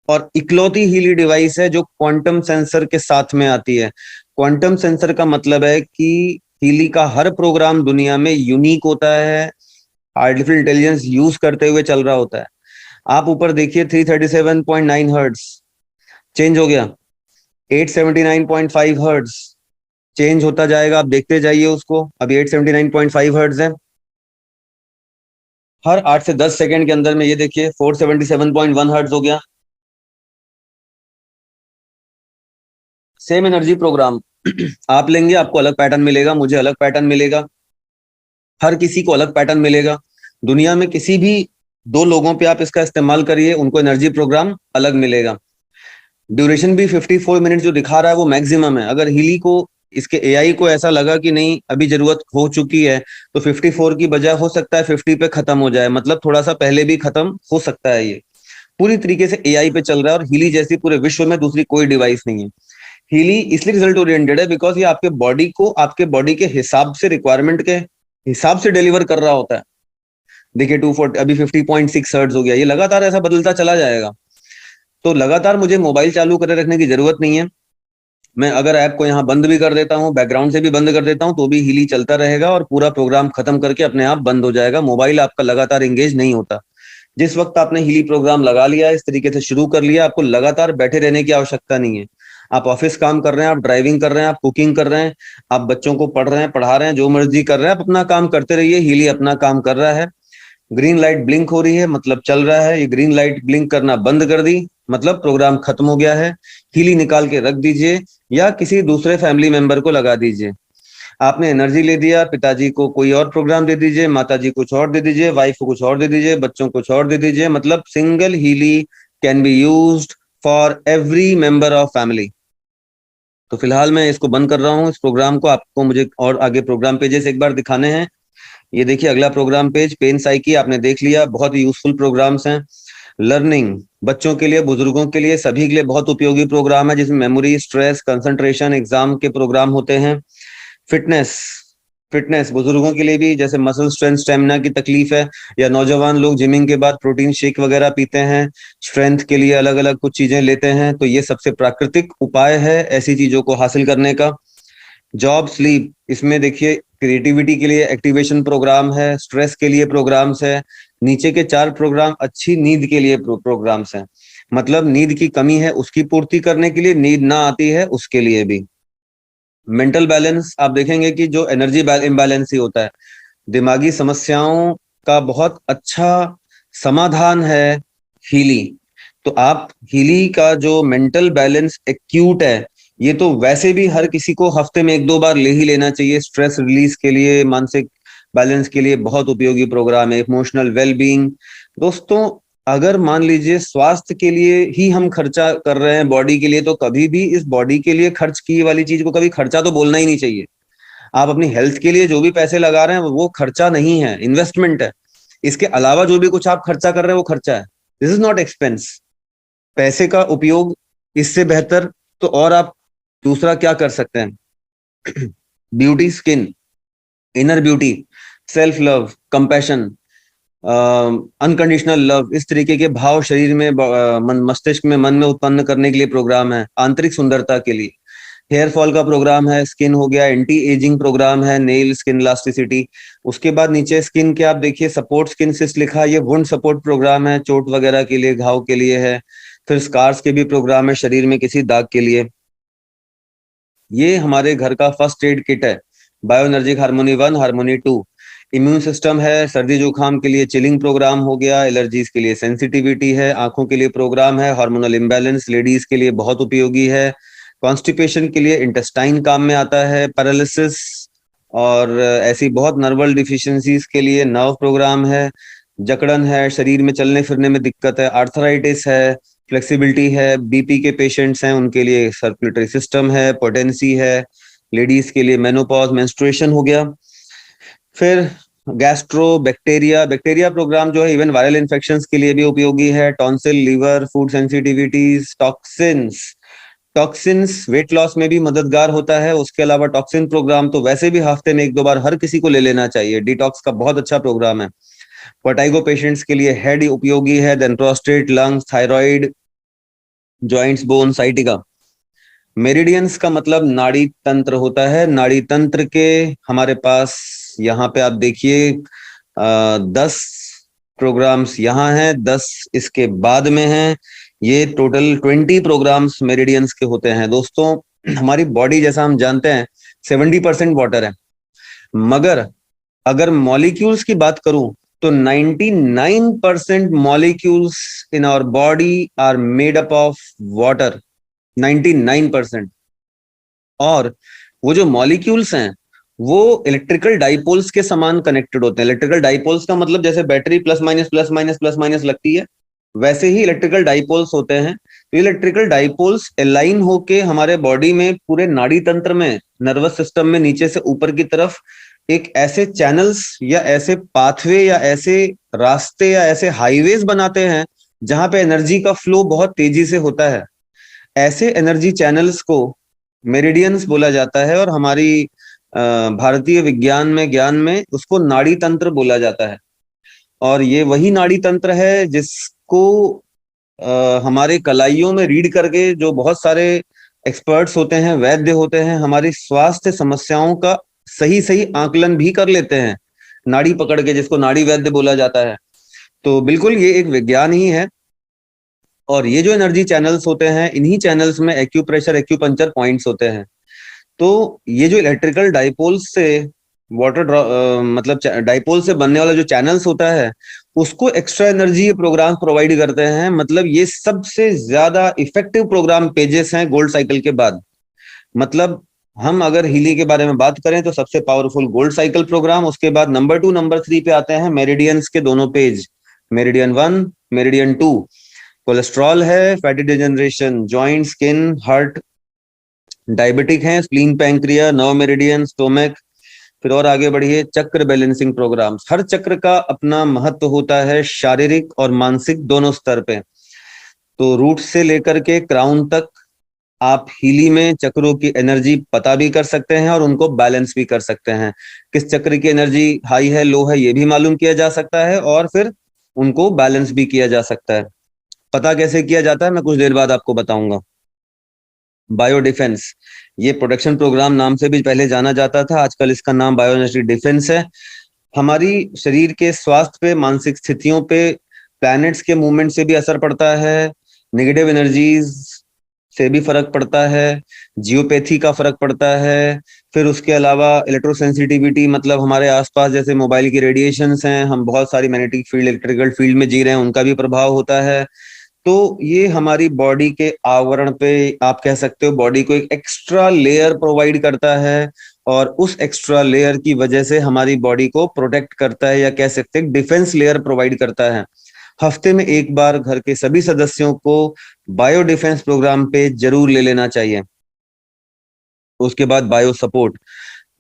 और इकलौती हीली डिवाइस है जो क्वांटम सेंसर के साथ में आती है। क्वांटम सेंसर का मतलब है कि हीली का हर प्रोग्राम दुनिया में यूनिक होता है, आर्टिफिशियल इंटेलिजेंस यूज करते हुए चल रहा होता है। आप ऊपर देखिए 337.9 हर्ट्ज चेंज हो गया, 879.5 हर्ट्ज चेंज होता जाएगा, आप देखते जाइए उसको। अभी 879.5 हर्ट्ज है। हर 8 से 10 सेकंड के अंदर में ये देखिए 477.1 हर्ट्ज हो गया। सेम एनर्जी प्रोग्राम आप लेंगे, आपको अलग पैटर्न मिलेगा, मुझे अलग पैटर्न मिलेगा, हर किसी को अलग पैटर्न मिलेगा। दुनिया में किसी भी दो लोगों पे आप इसका इस्तेमाल करिए, उनको एनर्जी प्रोग्राम अलग मिलेगा। ड्यूरेशन भी 54 मिनट जो दिखा रहा है वो मैक्सिमम है। अगर हीली को, इसके एआई को ऐसा लगा कि नहीं अभी जरूरत हो चुकी है, तो 54 की बजाय हो सकता है 50 पे खत्म हो जाए, मतलब थोड़ा सा पहले भी खत्म हो सकता है। ये पूरी तरीके से एआई पे चल रहा है और हीली जैसी पूरे विश्व में दूसरी कोई डिवाइस नहीं है। हीली इसलिए रिजल्ट ओरिएंटेड है बिकॉज ये आपके बॉडी को, आपके बॉडी के हिसाब से, रिक्वायरमेंट के हिसाब से डिलीवर कर रहा होता है। देखिए 240 अभी 50.6 हर्ट्ज हो गया, ये लगातार ऐसा बदलता चला जाएगा। तो लगातार मुझे मोबाइल चालू करे रखने की जरूरत नहीं है। मैं अगर ऐप को यहाँ बंद भी कर देता हूँ, बैकग्राउंड से भी बंद कर देता हूँ, तो भी हीली चलता रहेगा और पूरा प्रोग्राम खत्म करके अपने आप बंद हो जाएगा। मोबाइल आपका लगातार एंगेज नहीं होता। जिस वक्त आपने हीली प्रोग्राम लगा लिया, इस तरीके से शुरू कर लिया, आपको लगातार बैठे रहने की आवश्यकता नहीं है। आप ऑफिस काम कर रहे हैं, आप ड्राइविंग कर रहे हैं, आप कुकिंग कर रहे हैं, आप बच्चों को पढ़ रहे हैं, पढ़ा रहे हैं, जो मर्जी कर रहे हैं, आप अपना काम करते रहिए, हीली अपना काम कर रहा है। ग्रीन लाइट ब्लिंक हो रही है मतलब चल रहा है, ये ग्रीन लाइट ब्लिंक करना बंद कर दी मतलब प्रोग्राम खत्म हो गया है। हीली निकाल के रख दीजिए या किसी दूसरे फैमिली मेंबर को लगा दीजिए। आपने एनर्जी ले दिया, पिताजी को कोई और प्रोग्राम दे दीजिए, माताजी कुछ और दे दीजिए, वाइफ को कुछ और दे दीजिए, बच्चों को कुछ और दे दीजिए। मतलब single Healy can be used for every member of family. तो फिलहाल मैं इसको बंद कर रहा हूँ इस प्रोग्राम को। आपको मुझे और आगे प्रोग्राम पेजेस एक बार दिखाने हैं। ये देखिए अगला प्रोग्राम पेज, पेन साइकी आपने देख लिया, बहुत ही यूजफुल प्रोग्राम्स हैं। लर्निंग, बच्चों के लिए, बुजुर्गों के लिए, सभी के लिए बहुत उपयोगी प्रोग्राम है, जिसमें मेमोरी, स्ट्रेस, कंसंट्रेशन, एग्जाम के प्रोग्राम होते हैं। फिटनेस, फिटनेस बुजुर्गों के लिए भी, जैसे मसल स्ट्रेंथ, स्टेमिना की तकलीफ है, या नौजवान लोग जिमिंग के बाद प्रोटीन शेक वगैरह पीते हैं, स्ट्रेंथ के लिए अलग अलग कुछ चीजें लेते हैं, तो ये सबसे प्राकृतिक उपाय है ऐसी चीजों को हासिल करने का। जॉब, स्लीप, इसमें देखिए क्रिएटिविटी के लिए एक्टिवेशन प्रोग्राम है, स्ट्रेस के लिए प्रोग्राम्स है। नीचे के 4 प्रोग्राम अच्छी नींद के लिए प्रोग्राम्स हैं, मतलब नींद की कमी है उसकी पूर्ति करने के लिए, नींद ना आती है उसके लिए भी। मेंटल बैलेंस, आप देखेंगे कि जो एनर्जी इम्बैलेंस ही होता है, दिमागी समस्याओं का बहुत अच्छा समाधान है हीली। तो आप हीली का जो मेंटल बैलेंस एक्यूट है, ये तो वैसे भी हर किसी को हफ्ते में 1-2 बार ले ही लेना चाहिए, स्ट्रेस रिलीज के लिए, मानसिक बैलेंस के लिए बहुत उपयोगी प्रोग्राम है। इमोशनल वेलबींग, दोस्तों अगर मान लीजिए स्वास्थ्य के लिए ही हम खर्चा कर रहे हैं बॉडी के लिए, तो कभी भी इस बॉडी के लिए खर्च की वाली चीज को कभी खर्चा तो बोलना ही नहीं चाहिए। आप अपनी हेल्थ के लिए जो भी पैसे लगा रहे हैं वो खर्चा नहीं है, इन्वेस्टमेंट है। इसके अलावा जो भी कुछ आप खर्चा कर रहे हैं वो खर्चा है। This is not expense. पैसे का उपयोग इससे बेहतर तो और आप दूसरा क्या कर सकते हैं? Beauty, skin, inner beauty, self love, compassion, unconditional love, इस तरीके के भाव शरीर में, मस्तिष्क में, मन में उत्पन्न करने के लिए प्रोग्राम है। आंतरिक सुंदरता के लिए हेयर फॉल का प्रोग्राम है, स्किन हो गया, एंटी एजिंग प्रोग्राम है, नेल स्किन इलास्टिसिटी। उसके बाद नीचे स्किन के आप देखिए सपोर्ट स्किन सिस्ट लिखा है, ये वुंड सपोर्ट प्रोग्राम है, चोट वगैरह के लिए, घाव के लिए है। फिर स्कार्स के भी प्रोग्राम है, शरीर में किसी दाग के लिए। ये हमारे घर का फर्स्ट एड किट है, bio energic harmony 1, harmony 2। Immune system है, सर्दी जुकाम के लिए चिलिंग प्रोग्राम हो गया, एलर्जीज के लिए सेंसिटिविटी है, आंखों के लिए प्रोग्राम है, हार्मोनल इम्बैलेंस लेडीज के लिए बहुत उपयोगी है, कॉन्स्टिपेशन के लिए इंटेस्टाइन काम में आता है, पैरालिसिस और ऐसी बहुत नर्वल डिफिशियंसीज के लिए नर्व प्रोग्राम है, जकड़न है, शरीर में चलने फिरने में दिक्कत है, आर्थराइटिस है, फ्लेक्सिबिलिटी है, बीपी के पेशेंट्स हैं उनके लिए सर्कुलेटरी सिस्टम है, पोटेंसी है, लेडीज के लिए मेनोपॉज, मेंस्ट्रुएशन हो गया। फिर गैस्ट्रो बैक्टीरिया प्रोग्राम जो है इवन वायरल इन्फेक्शंस के लिए भी उपयोगी है, tonsil, liver, food sensitivities, toxins weight loss में भी मददगार होता है। उसके अलावा टॉक्सिन प्रोग्राम तो वैसे भी हफ्ते में 1-2 बार हर किसी को ले लेना चाहिए, डिटॉक्स का बहुत अच्छा प्रोग्राम है। वर्टाइगो पेशेंट्स के लिए हेड उपयोगी है, then prostate, lungs, thyroid, joints, bone, sciatica. Meridians का मतलब नाड़ी तंत्र होता है। नाड़ी तंत्र के हमारे पास यहाँ पे आप देखिए 10 प्रोग्राम्स यहाँ हैं, 10 इसके बाद में हैं। ये टोटल 20 प्रोग्राम्स मेरिडियंस के होते हैं। दोस्तों हमारी बॉडी जैसा हम जानते हैं 70% वाटर है, मगर अगर मॉलिक्यूल्स की बात करूं तो 99% molecules in our body are made up of water, 99%। और वो जो मॉलिक्यूल्स हैं वो इलेक्ट्रिकल डाइपोल्स के समान कनेक्टेड होते हैं। इलेक्ट्रिकल डाइपोल्स का मतलब जैसे battery plus minus plus minus plus minus लगती है, वैसे ही इलेक्ट्रिकल डाइपोल्स होते हैं। तो इलेक्ट्रिकल डाइपोल्स अलाइन होके हमारे बॉडी में पूरे नाड़ी तंत्र में, नर्वस सिस्टम में नीचे से ऊपर की तरफ एक ऐसे चैनल्स या ऐसे पाथवे या ऐसे रास्ते या ऐसे हाईवेज बनाते हैं जहां पे एनर्जी का फ्लो बहुत तेजी से होता है। ऐसे एनर्जी चैनल्स को मेरिडियंस बोला जाता है और हमारी भारतीय विज्ञान में, ज्ञान में उसको नाड़ी तंत्र बोला जाता है। और ये वही नाड़ी तंत्र है जिसको हमारे कलाइयों में रीड करके जो बहुत सारे एक्सपर्ट्स होते हैं, वैद्य होते हैं, हमारी स्वास्थ्य समस्याओं का सही सही आकलन भी कर लेते हैं नाड़ी पकड़ के, जिसको नाड़ी वैद्य बोला जाता है। तो बिल्कुल ये एक विज्ञान ही है। और ये जो एनर्जी चैनल्स होते हैं, इन्हीं चैनल्स में एक्यूप्रेशर, एक्यूपंक्चर पॉइंट्स होते हैं। तो ये जो इलेक्ट्रिकल डाइपोल्स से मतलब डाइपोल से बनने वाला जो चैनल्स होता है उसको एक्स्ट्रा एनर्जी ये प्रोग्राम प्रोवाइड करते हैं। मतलब ये सबसे ज्यादा इफेक्टिव प्रोग्राम पेजेस हैं गोल्ड साइकिल के बाद। मतलब हम अगर हीली के बारे में बात करें तो सबसे पावरफुल गोल्ड साइकिल प्रोग्राम, उसके बाद नंबर 2, नंबर 3 पे आते हैं मेरिडियंस के दोनों पेज, मेरिडियन 1, मेरिडियन 2। कोलेस्ट्रॉल है, fatty degeneration, joint, skin, heart, diabetic है, spleen, pancreas, nerve meridian, stomach. फिर और आगे बढ़िए, चक्र बैलेंसिंग प्रोग्राम्स। हर चक्र का अपना महत्व होता है शारीरिक और मानसिक दोनों स्तर पे। तो रूट से लेकर के क्राउन तक आप हीली में चक्रों की एनर्जी पता भी कर सकते हैं और उनको बैलेंस भी कर सकते हैं। किस चक्र की एनर्जी हाई है, लो है, ये भी मालूम किया जा सकता है और फिर उनको बैलेंस भी किया जा सकता है। पता कैसे किया जाता है मैं कुछ देर बाद आपको बताऊंगा। बायो डिफेंस, ये प्रोटेक्शन प्रोग्राम नाम से भी पहले जाना जाता था, आजकल इसका नाम बायो एनर्जी डिफेंस है। हमारी शरीर के स्वास्थ्य पे, मानसिक स्थितियों पे, प्लैनेट्स के मूवमेंट से भी असर पड़ता है, नेगेटिव एनर्जीज से भी फर्क पड़ता है, जियोपैथी का फर्क पड़ता है। फिर उसके अलावा इलेक्ट्रोसेंसिटिविटी, मतलब हमारे आसपास जैसे मोबाइल की रेडिएशंस हैं, हम बहुत सारी मैग्नेटिक फील्ड, इलेक्ट्रिकल फील्ड में जी रहे हैं, उनका भी प्रभाव होता है। तो ये हमारी बॉडी के आवरण पे, आप कह सकते हो बॉडी को एक एक्स्ट्रा लेयर प्रोवाइड करता है और उस एक्स्ट्रा लेयर की वजह से हमारी बॉडी को प्रोटेक्ट करता है, या कह सकते हैं डिफेंस लेयर प्रोवाइड करता है। हफ्ते में एक बार घर के सभी सदस्यों को बायो डिफेंस प्रोग्राम पे जरूर ले लेना चाहिए। उसके बाद बायो सपोर्ट,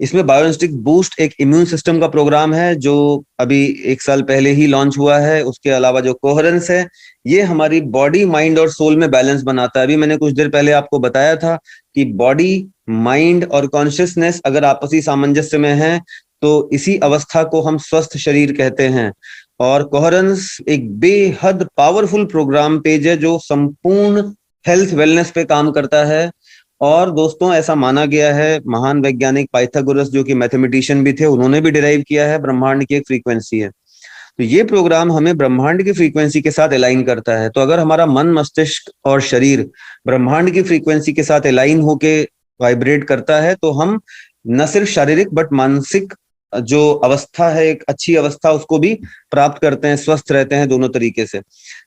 इसमें बायो इंस्टिंक्ट बूस्ट एक इम्यून सिस्टम का प्रोग्राम है जो अभी 1 साल पहले ही लॉन्च हुआ है। उसके अलावा जो कोहेरेंस है, ये हमारी बॉडी, माइंड और सोल में बैलेंस बनाता है। अभी मैंने कुछ देर पहले आपको बताया था कि बॉडी, माइंड और कॉन्शियसनेस अगर आपसी सामंजस्य में है तो इसी अवस्था को हम स्वस्थ शरीर कहते हैं। और कोहेरेंस एक बेहद पावरफुल प्रोग्राम पेज है जो संपूर्ण हेल्थ वेलनेस पे काम करता है। और दोस्तों, ऐसा माना गया है, महान वैज्ञानिक पाइथागोरस जो कि मैथमेटिशियन भी थे, उन्होंने भी डिराइव किया है, ब्रह्मांड की एक फ्रीक्वेंसी है। तो ये प्रोग्राम हमें ब्रह्मांड की फ्रीक्वेंसी के साथ अलाइन करता है। तो अगर हमारा मन, मस्तिष्क और शरीर ब्रह्मांड की फ्रीक्वेंसी के साथ अलाइन होके वाइब्रेट करता है तो हम न सिर्फ शारीरिक बट मानसिक जो अवस्था है, एक अच्छी अवस्था, उसको भी प्राप्त करते हैं, स्वस्थ रहते हैं दोनों तरीके से।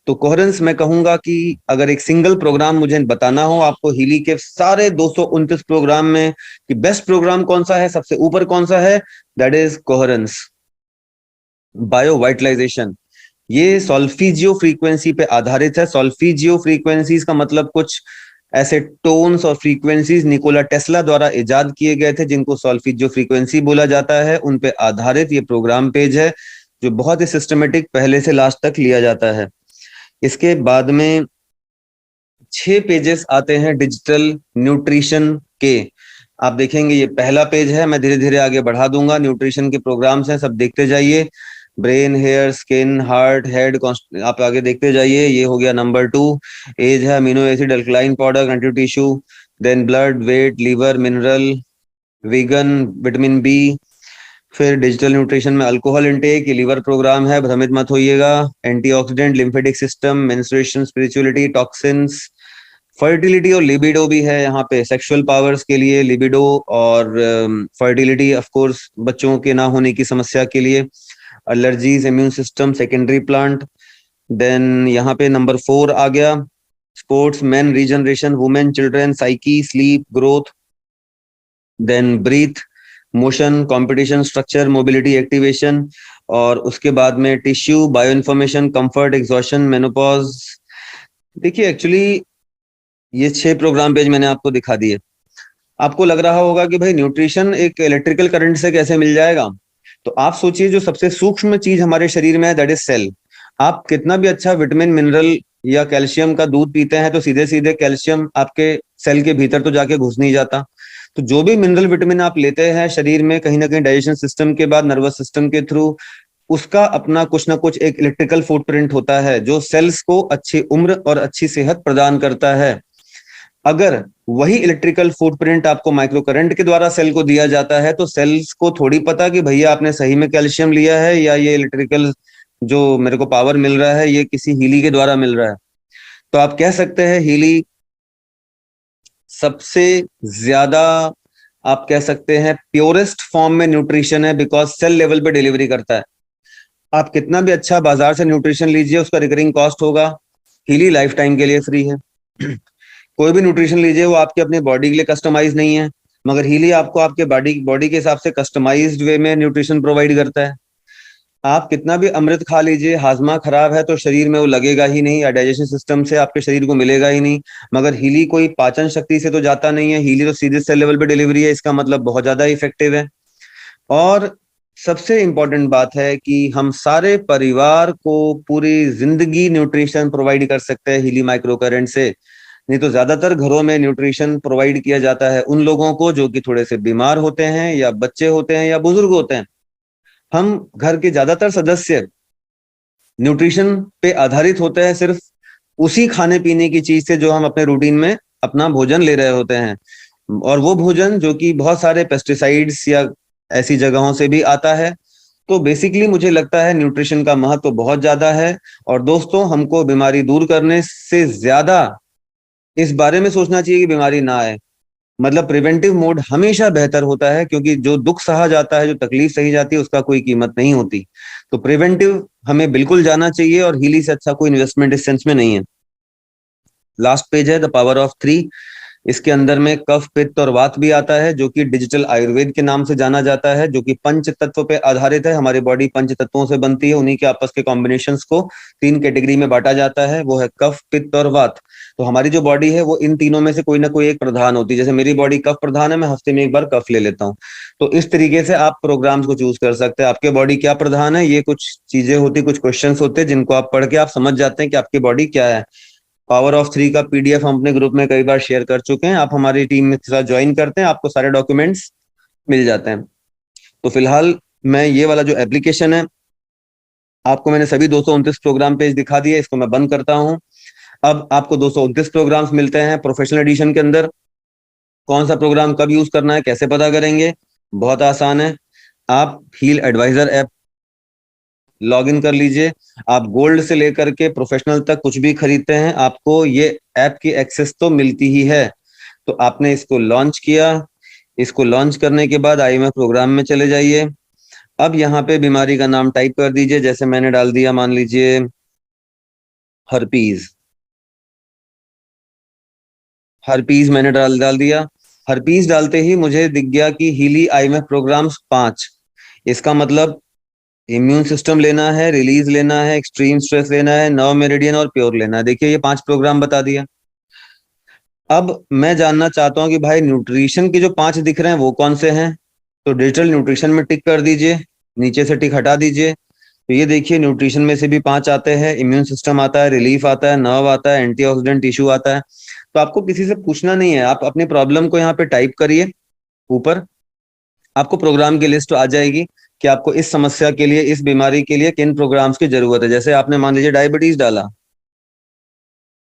तो कोहेरेंस, मैं कहूंगा कि अगर एक सिंगल प्रोग्राम मुझे बताना हो आपको हीली के सारे 229 प्रोग्राम में कि बेस्ट प्रोग्राम कौन सा है, सबसे ऊपर कौन सा है, दैट इज कोहेरेंस। बायो वाइटलाइजेशन, ये सॉल्फिजियो फ्रीक्वेंसी पे आधारित है। सॉल्फिजियो फ्रीक्वेंसीज का मतलब कुछ ऐसे टोन्स और फ्रीक्वेंसीज निकोला टेस्ला द्वारा इजाद किए गए थे जिनको सॉल्फिजियो फ्रीक्वेंसी बोला जाता है। उन पे आधारित ये प्रोग्राम पेज है जो बहुत ही सिस्टमेटिक पहले से लास्ट तक लिया जाता है। इसके बाद में 6 पेजेस आते हैं डिजिटल न्यूट्रिशन के। आप देखेंगे ये पहला पेज है, मैं धीरे धीरे आगे बढ़ा दूंगा। न्यूट्रिशन के प्रोग्राम्स हैं, सब देखते जाइए। Brain, hair, skin, heart, head, आप आगे देखते जाइए। ये हो गया नंबर 2। एज है, amino acid, alkaline powder, connective tissue, then blood, weight, liver, mineral, vegan, vitamin B. फिर डिजिटल न्यूट्रिशन में अल्कोहल इनटेक, ये लीवर प्रोग्राम है, भ्रमित मत होइएगा। Antioxidant, lymphatic system, menstruation, spirituality, toxins, fertility और लिबिडो भी है यहाँ पे, सेक्सुअल पावर्स के लिए लिबिडो, और फर्टिलिटी ऑफ कोर्स बच्चों के ना होने की समस्या के लिए। Allergies, immune system, secondary plant. Then यहाँ पे नंबर 4 आ गया, sports, men, regeneration, women, children, psyche, sleep, growth. Then breath, motion, competition, structure, mobility, activation. और उसके बाद में tissue, bio information, comfort, exhaustion, menopause. देखिए, एक्चुअली ये 6 प्रोग्राम पेज मैंने आपको दिखा दिए। आपको लग रहा होगा कि भाई न्यूट्रिशन एक इलेक्ट्रिकल करंट से कैसे मिल जाएगा। तो आप सोचिए, जो सबसे सूक्ष्म चीज हमारे शरीर में है दैट इज सेल। आप कितना भी अच्छा विटामिन, मिनरल या कैल्शियम का दूध पीते हैं तो सीधे सीधे कैल्शियम आपके सेल के भीतर तो जाके घुस नहीं जाता। तो जो भी मिनरल, विटामिन आप लेते हैं शरीर में, कहीं ना कहीं डाइजेशन सिस्टम के बाद नर्वस सिस्टम के थ्रू, उसका अपना कुछ ना कुछ एक इलेक्ट्रिकल फुटप्रिंट होता है जो सेल्स को अच्छी उम्र और अच्छी सेहत प्रदान करता है। अगर वही इलेक्ट्रिकल फुटप्रिंट आपको माइक्रो करंट के द्वारा सेल को दिया जाता है तो सेल्स को थोड़ी पता कि भैया आपने सही में कैल्शियम लिया है या ये इलेक्ट्रिकल जो मेरे को पावर मिल रहा है ये किसी हीली के द्वारा मिल रहा है। तो आप कह सकते हैं हीली सबसे ज्यादा, आप कह सकते हैं प्योरेस्ट फॉर्म में न्यूट्रिशन है, बिकॉज सेल लेवल पे डिलीवरी करता है। आप कितना भी अच्छा बाजार से न्यूट्रिशन लीजिए, उसका रिकरिंग कॉस्ट होगा। हीली लाइफ टाइम के लिए फ्री है। कोई भी न्यूट्रिशन लीजिए, वो आपके अपने बॉडी के लिए कस्टमाइज नहीं है, मगर हीली आपको आपके बॉडी के हिसाब से कस्टमाइज्ड वे में न्यूट्रिशन प्रोवाइड करता है। आप कितना भी अमृत खा लीजिए, हाजमा खराब है तो शरीर में वो लगेगा ही नहीं, या डाइजेशन सिस्टम से आपके शरीर को मिलेगा ही नहीं। मगर हीली कोई पाचन शक्ति से तो जाता नहीं है, हीली तो सीधे सेल लेवल पे डिलीवरी है, इसका मतलब बहुत ज्यादा इफेक्टिव है। और सबसे इंपॉर्टेंट बात है कि हम सारे परिवार को पूरी जिंदगी न्यूट्रिशन प्रोवाइड कर सकते हैं हीली माइक्रो करंट से। नहीं तो ज्यादातर घरों में न्यूट्रिशन प्रोवाइड किया जाता है उन लोगों को जो कि थोड़े से बीमार होते हैं, या बच्चे होते हैं, या बुजुर्ग होते हैं। हम घर के ज्यादातर सदस्य न्यूट्रिशन पे आधारित होते हैं सिर्फ उसी खाने पीने की चीज से जो हम अपने रूटीन में अपना भोजन ले रहे होते हैं, और वो भोजन जो कि बहुत सारे पेस्टिसाइड्स या ऐसी जगहों से भी आता है। तो बेसिकली मुझे लगता है न्यूट्रिशन का महत्व तो बहुत ज्यादा है। और दोस्तों, हमको बीमारी दूर करने से ज्यादा इस बारे में सोचना चाहिए कि बीमारी ना आए। मतलब प्रिवेंटिव मोड हमेशा बेहतर होता है, क्योंकि जो दुख सहा जाता है, जो तकलीफ सही जाती है, उसका कोई कीमत नहीं होती। तो प्रिवेंटिव हमें बिल्कुल जाना चाहिए, और हीली से अच्छा कोई इन्वेस्टमेंट इस सेंस में नहीं है। लास्ट पेज है द पावर ऑफ 3। इसके अंदर में कफ, पित्त और वात भी आता है, जो कि डिजिटल आयुर्वेद के नाम से जाना जाता है, जो कि पंच तत्व पे आधारित है। हमारी बॉडी पंच तत्वों से बनती है, उन्हीं के आपस के कॉम्बिनेशंस को 3 कैटेगरी में बांटा जाता है, वो है कफ, पित्त और वात। तो हमारी जो बॉडी है वो इन तीनों में से कोई ना कोई एक प्रधान होती है। जैसे मेरी बॉडी कफ प्रधान है, मैं हफ्ते में एक बार कफ ले लेता हूँ। तो इस तरीके से आप प्रोग्राम्स को चूज कर सकते हैं। आपके बॉडी क्या प्रधान है, ये कुछ चीजें होती, कुछ क्वेश्चंस होते हैं जिनको आप पढ़ के आप समझ जाते हैं कि आपकी बॉडी क्या है। पावर ऑफ 3 का पीडीएफ हम अपने ग्रुप में कई बार शेयर कर चुके हैं। आप हमारी टीम में साथ ज्वाइन करते हैं, आपको सारे डॉक्यूमेंट्स मिल जाते हैं। तो फिलहाल मैं ये वाला जो एप्लीकेशन है, आपको मैंने सभी 229 प्रोग्राम पेज दिखा दिए, इसको मैं बंद करता हूं। अब आपको 229 प्रोग्राम्स मिलते हैं प्रोफेशनल एडिशन के अंदर। कौन सा प्रोग्राम कब यूज करना है, कैसे पता करेंगे? बहुत आसान है। आप heal adviser app log in कर लीजिए। आप गोल्ड से लेकर के प्रोफेशनल तक कुछ भी खरीदते हैं, आपको ये ऐप की एक्सेस तो मिलती ही है। तो आपने इसको लॉन्च किया। इसको लॉन्च करने के बाद आईएमएफ प्रोग्राम में चले जाइए। अब यहाँ पे बीमारी का नाम टाइप कर दीजिए, जैसे मैंने डाल दिया, मान लीजिए हर्पीज। हर्पीज मैंने डाल डाल दिया। हर्पीज डालते ही मुझे दिख गया कि हीली आईएमएफ प्रोग्राम्स 5। इसका मतलब इम्यून सिस्टम लेना है, रिलीज लेना है, एक्सट्रीम स्ट्रेस लेना है, नर्व मेरिडियन और प्योर लेना है। देखिए ये 5 प्रोग्राम बता दिया। अब मैं जानना चाहता हूँ कि भाई न्यूट्रिशन के जो 5 दिख रहे हैं वो कौन से हैं। तो डिजिटल न्यूट्रिशन में टिक कर दीजिए, नीचे से टिक हटा दीजिए। तो ये देखिए न्यूट्रिशन में से भी 5 आते हैं, इम्यून सिस्टम आता है, रिलीफ आता है, नर्व आता है, एंटीऑक्सीडेंट टिश्यू आता है। तो आपको किसी से पूछना नहीं है, आप अपनी प्रॉब्लम को यहाँ पे टाइप करिए। ऊपर आपको प्रोग्राम की लिस्ट आ जाएगी कि आपको इस समस्या के लिए, इस बीमारी के लिए किन प्रोग्राम्स की जरूरत है। जैसे आपने मान लीजिए डायबिटीज डाला,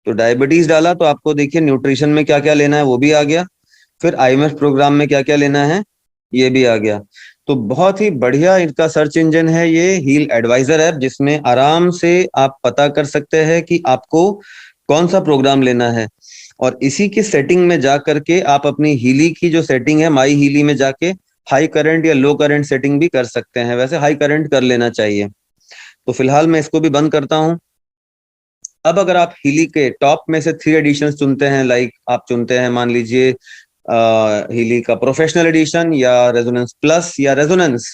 तो डायबिटीज डाला तो आपको देखिए न्यूट्रिशन में क्या क्या लेना है वो भी आ गया। फिर आईएमएफ प्रोग्राम में क्या क्या लेना है ये भी आ गया। तो बहुत ही बढ़िया इनका सर्च इंजन है ये हील एडवाइजर ऐप, जिसमें आराम से आप पता कर सकते हैं कि आपको कौन सा प्रोग्राम लेना है। और इसी की सेटिंग में जा करके आप अपनी हीली की जो सेटिंग है, माई हीली में जाके हाई करंट या लो करंट सेटिंग भी कर सकते हैं। वैसे हाई करंट कर लेना चाहिए। तो फिलहाल मैं इसको भी बंद करता हूँ। अब अगर आप हीली के टॉप में से 3 एडिशन चुनते हैं, लाइक आप चुनते हैं मान लीजिए हीली का प्रोफेशनल एडिशन या रेजोनेंस प्लस या रेजोनेंस,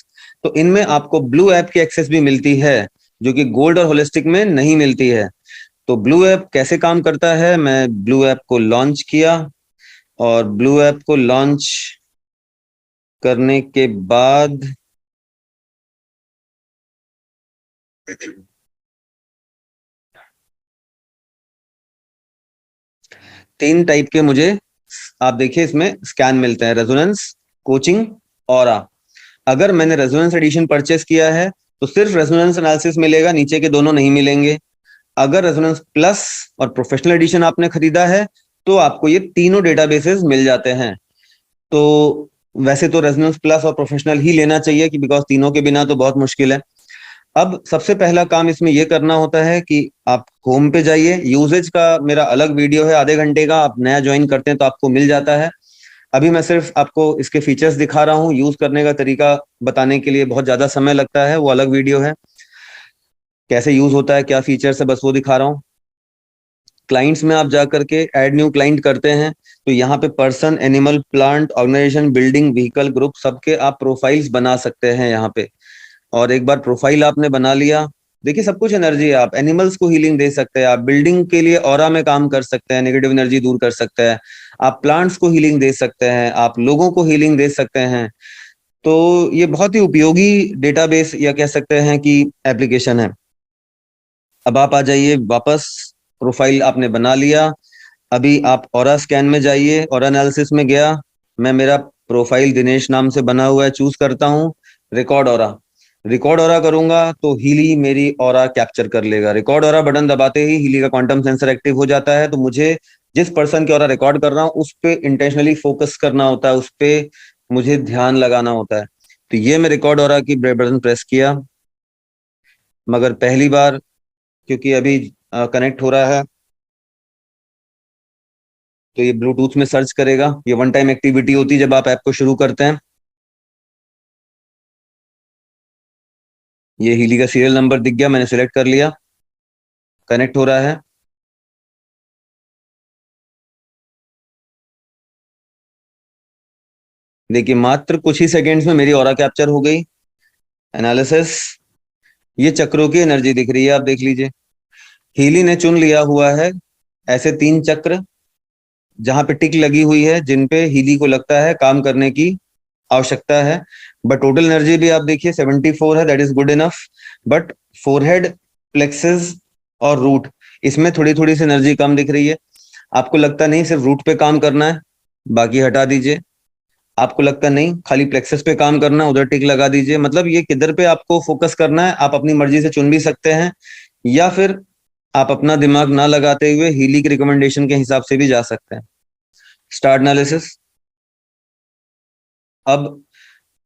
तो इनमें आपको ब्लू ऐप की एक्सेस भी मिलती है, जो कि गोल्ड और होलिस्टिक में नहीं मिलती है। तो ब्लू ऐप कैसे काम करता है, मैं ब्लू ऐप को लॉन्च किया और ब्लू ऐप को लॉन्च करने के बाद 3 टाइप के मुझे, आप देखिए इसमें स्कैन मिलते हैं, रेजोनेंस, कोचिंग, ऑरा। अगर मैंने रेजोनेंस एडिशन परचेस किया है तो सिर्फ रेजोनेंस एनालिसिस मिलेगा, नीचे के दोनों नहीं मिलेंगे। अगर रेजोनेंस प्लस और प्रोफेशनल एडिशन आपने खरीदा है तो आपको ये तीनों डेटाबेसेस मिल जाते हैं। तो वैसे तो रेजोनेंस प्लस और प्रोफेशनल ही लेना चाहिए कि बिकॉज तीनों के बिना तो बहुत मुश्किल है। अब सबसे पहला काम इसमें यह करना होता है कि आप होम पे जाइए। यूजेज का मेरा अलग वीडियो है आधे घंटे का, आप नया ज्वाइन करते हैं तो आपको मिल जाता है। अभी मैं सिर्फ आपको इसके फीचर्स दिखा रहा हूँ, यूज करने का तरीका बताने के लिए बहुत ज्यादा समय लगता है, वो अलग वीडियो है। कैसे यूज होता है, क्या फीचर्स है, बस वो दिखा रहा हूँ। क्लाइंट्स में आप जा करके ऐड न्यू क्लाइंट करते हैं तो यहाँ पे person, animal, plant, organisation, building, vehicle, group, सबके आप प्रोफाइल्स बना सकते हैं यहाँ पे। और एक बार प्रोफाइल आपने बना लिया, देखिए सब कुछ एनर्जी है। आप एनिमल्स को हीलिंग दे सकते हैं, आप बिल्डिंग के लिए ऑरा में काम कर सकते हैं, नेगेटिव एनर्जी दूर कर सकते हैं, आप प्लांट्स को हीलिंग दे सकते हैं, आप लोगों को हीलिंग दे सकते हैं। तो ये बहुत ही उपयोगी डेटाबेस या कह सकते हैं कि एप्लीकेशन है। अब आप आ जाइए वापस, प्रोफाइल आपने बना लिया। अभी आप ऑरा स्कैन में जाइए, ऑरा एनालिसिस में गया, मैं मेरा प्रोफाइल दिनेश नाम से बना हुआ है, चूज करता हूँ रिकॉर्ड ऑरा। रिकॉर्ड ऑरा करूंगा तो हीली मेरी ऑरा कैप्चर कर लेगा। रिकॉर्ड ऑरा बटन दबाते ही हीली का क्वांटम सेंसर एक्टिव हो जाता है। तो मुझे जिस पर्सन की ऑरा रिकॉर्ड कर रहा हूँ उस पे इंटेंशनली फोकस करना होता है, उस पे मुझे ध्यान लगाना होता है। तो ये मैं रिकॉर्ड ऑरा की बटन प्रेस किया, मगर पहली बार क्योंकि अभी कनेक्ट हो रहा है तो ये ब्लूटूथ में सर्च करेगा। ये वन टाइम एक्टिविटी होती है जब आप ऐप को शुरू करते हैं। ये हीली का सीरियल नंबर दिख गया, मैंने सिलेक्ट कर लिया, कनेक्ट हो रहा है। देखिए मात्र कुछ ही सेकेंड्स में मेरी ऑरा कैप्चर हो गई। एनालिसिस, ये चक्रों की एनर्जी दिख रही है, आप देख लीजिए। हीली ने चुन लिया हुआ है ऐसे 3 चक्र जहां पे टिक लगी हुई है, जिन पे हीली को लगता है काम करने की आवश्यकता है। बट टोटल एनर्जी भी आप देखिए 74 है, that is good enough. But forehead, plexus और रूट, इसमें थोड़ी थोड़ी सी एनर्जी कम दिख रही है। आपको लगता नहीं सिर्फ रूट पे काम करना है, बाकी हटा दीजिए। आपको लगता नहीं खाली प्लेक्सस पे काम करना है, उधर टिक लगा दीजिए। मतलब ये किधर पे आपको फोकस करना है आप अपनी मर्जी से चुन भी सकते हैं, या फिर आप अपना दिमाग ना लगाते हुए हीली की रिकमेंडेशन के हिसाब से भी जा सकते हैं। स्टार एनालिसिस, अब